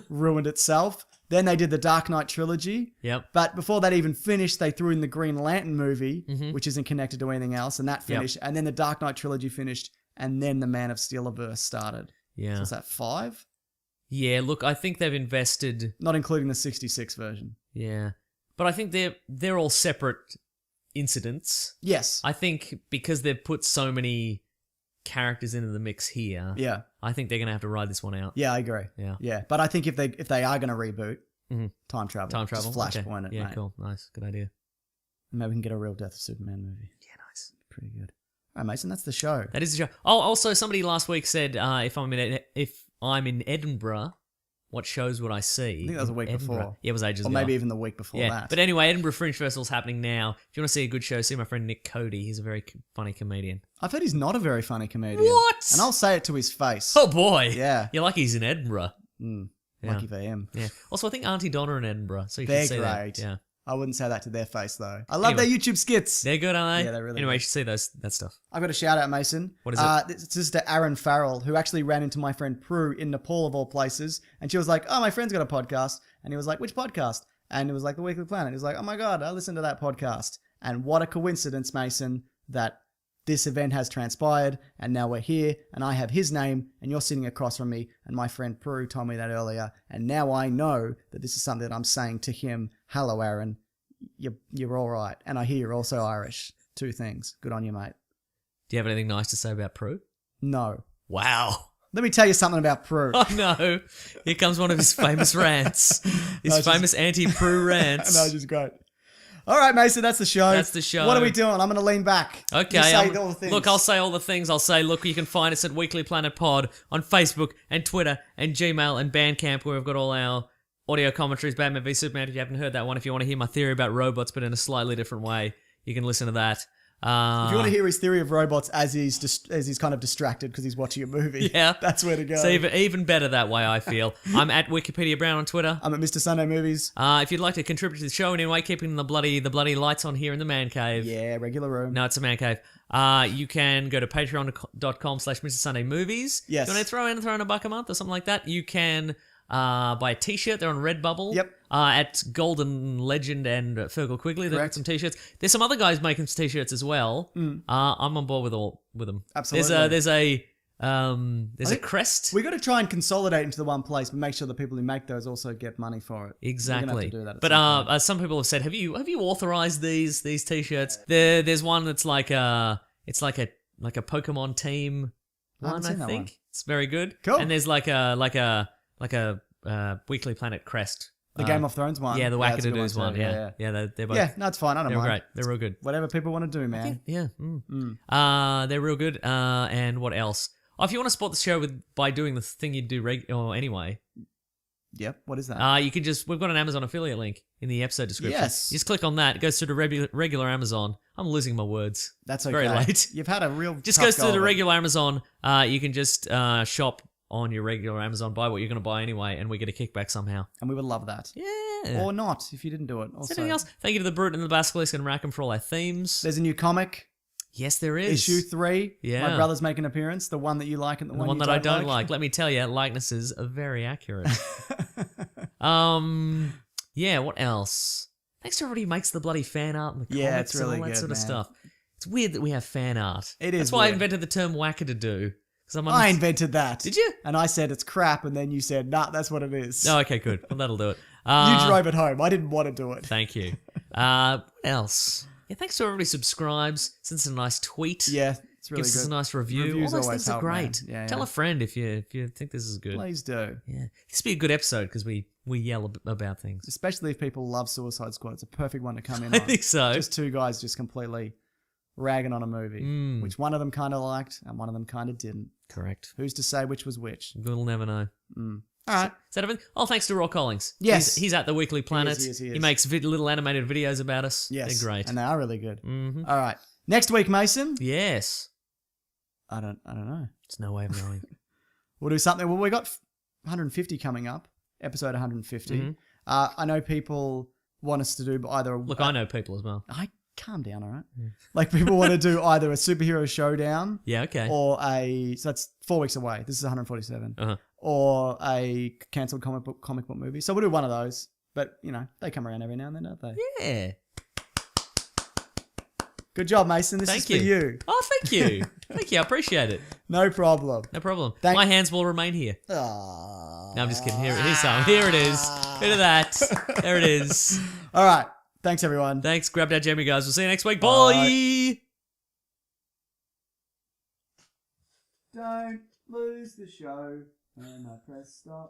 ruined itself. Then they did the Dark Knight trilogy.
Yep.
But before that even finished, they threw in the Green Lantern movie,
Mhm.
which isn't connected to anything else, and that finished. And then the Dark Knight trilogy finished, and then the Man of Steel-averse started.
Yeah.
So is that 5?
Yeah. Look, I think they've invested.
Not including the 66 version.
Yeah, but I think they're all separate incidents.
Yes.
I think because they've put so many characters into the mix here,
Yeah.
I think they're gonna have to ride this one out.
Yeah, I agree.
Yeah.
Yeah. But I think if they are going to reboot,
Mhm.
time travel.
Time travel.
Just Flashpoint
Okay.
it,
Yeah.
mate.
Cool. Nice. Good idea.
Maybe we can get a real Death of Superman movie.
Yeah. Nice.
Pretty good. All right, Mason, that's the show.
That is the show. Oh, also somebody last week said if I'm in Edinburgh, what shows would I see?
I think that was a week
Edinburgh.
before.
Yeah, it was ages
Or
ago.
maybe even the week before
yeah.
that.
But anyway, Edinburgh Fringe Festival's happening now. If you want to see a good show, see my friend Nick Cody. He's a very funny comedian.
I've heard he's not a very funny comedian.
What?
And I'll say it to his face.
Oh boy.
Yeah.
You're lucky he's in Edinburgh.
Mm,
Yeah.
Lucky for him.
Yeah. Also, I think Auntie Donna are in Edinburgh, so you
They're
should see that.
great.
Yeah.
I wouldn't say that to their face, though. I love
Anyway.
their YouTube skits.
They're good, aren't they?
Yeah, they're really
Anyway,
good.
you should see that stuff.
I've got a shout out, Mason.
What is it?
It's Sister Aaron Farrell, who actually ran into my friend Prue in Nepal, of all places. And she was like, "Oh, my friend's got a podcast." And he was like, "Which podcast?" And it was like The Weekly Planet. He was like, "Oh my God, I listened to that podcast." And what a coincidence, Mason, that this event has transpired and now we're here and I have his name and you're sitting across from me. And my friend Prue told me that earlier. And now I know that this is something that I'm saying to him. Hello, Aaron. you're all right. And I hear you're also Irish. Two things. Good on you, mate.
Do you have anything nice to say about Prue?
No.
Wow.
Let me tell you something about Prue.
Oh no. Here comes one of his famous rants. His famous anti-Prue rants.
No, just great. All right, Mason, that's the show.
That's the show.
What are we doing? I'm going to lean back.
Okay,
You say all the things.
look, I'll say all the things. I'll say, look, you can find us at Weekly Planet Pod on Facebook and Twitter and Gmail and Bandcamp, where we've got all our audio commentaries, Batman v Superman. If you haven't heard that one, if you want to hear my theory about robots, but in a slightly different way, you can listen to that.
If you want to hear his theory of robots as he's kind of distracted because he's watching a movie,
Yeah.
that's where to go.
So even better that way, I feel. I'm at Wikipedia Brown on Twitter.
I'm at Mr. Sunday Movies.
If you'd like to contribute to the show in any way, keeping the bloody lights on here in the man cave.
Yeah, regular room.
No, it's a man cave. You can go to patreon.com/Mr. Sunday Movies.
Yes.
You want to throw in $1 a month or something like that? You can buy a t-shirt. They're on Redbubble.
Yep.
At Golden Legend and Fergal Quigley. They've got
Correct.
some t-shirts. There's some other guys making some t-shirts as well. I'm on board with them.
Absolutely.
There's a
think
crest.
We got to try and consolidate into the one place, but make sure the people who make those also get money for it.
Exactly.
We're gonna have to do that at
But
some point.
some people have said, have you authorized these t-shirts? There's one that's like a Pokemon team
I haven't
one, I
seen that
think.
one.
It's very good.
Cool.
And there's like a Weekly Planet crest.
The Game of Thrones one.
Yeah, the
that's a good
Wackadoodles one.
too,
Yeah. They're both.
Yeah, no, it's fine. I don't
they're
mind.
great. They're real good.
Whatever people want to do, man.
Yeah. They're real good. And what else? Oh, if you want to support the show by doing the thing you'd do anyway,
Yep. What is that?
we've got an Amazon affiliate link in the episode description.
Yes.
You just click on that. It goes to the regular Amazon. I'm losing my words.
That's okay.
very late.
You've had a real
Just
tough
goes to
go
the
of it.
regular Amazon. You can just shop on your regular Amazon, buy what you're going to buy anyway, and we get a kickback somehow.
And we would love that.
Yeah.
Or not, if you didn't do it.
Is
Also,
there anything else? Thank you to the Brute and the Basilisk and Rackham for all our themes.
there's a new comic,
Yes, there is.
issue 3.
Yeah.
My brother's making an appearance. The one that you like and the,
The
one
one
you
that I don't like. Let me tell you, likenesses are very accurate. Yeah, what else? Thanks to everybody who makes the bloody fan art and the comics
Yeah, it's really
and all that
good,
sort of
man.
stuff. It's weird that we have fan art.
It
That's
is
why I
weird.
invented the term wackadoo.
I invented that.
Did you?
And I said it's crap, and then you said, nah, that's what it is.
Oh, okay, good. Well, that'll do it.
You drove it home. I didn't want to do it.
Thank you. What else? Yeah, thanks to everybody who subscribes, sends us a nice tweet,
Yeah, it's really
gives us a
good.
nice review.
Reviews
All those
always
things are
help,
great.
man. Yeah,
Tell
yeah.
a friend if you think this is good.
Please do.
Yeah, this would be a good episode because we yell about things.
Especially if people love Suicide Squad. It's a perfect one to come in
I
on.
think so.
Just two guys just completely ragging on a movie, which one of them kind of liked and one of them kind of didn't.
Correct.
Who's to say which was which?
We'll never know.
All right.
Is that everything? Oh, thanks to Raw Collings.
Yes.
He's at the Weekly Planet.
he is.
He makes little animated videos about us.
Yes.
They're great.
And they are really good.
Mm-hmm.
All right. Next week, Mason.
Yes.
I don't know.
There's no way of knowing.
We'll do something. Well, we got 150 coming up. Episode 150. I know people want us to do either.
Look, I know people as well.
Calm down, all right? Like people want to do either a superhero showdown
Yeah, okay.
or so that's 4 weeks away. This is 147.
Uh-huh.
Or a cancelled comic book movie. So we'll do one of those. But, they come around every now and then, don't they?
Yeah.
Good job, Mason. This
Thank
is for you.
Oh, thank you. Thank you. I appreciate it.
No problem.
No problem.
Thank-
My hands will remain here.
Aww.
No, I'm just kidding. Here's some. Here it is. Look at that. There it is.
All right. Thanks, everyone.
Thanks. Grab that jammy, guys. We'll see you next week.
Bye.
Bye.
Don't lose the show when I press stop.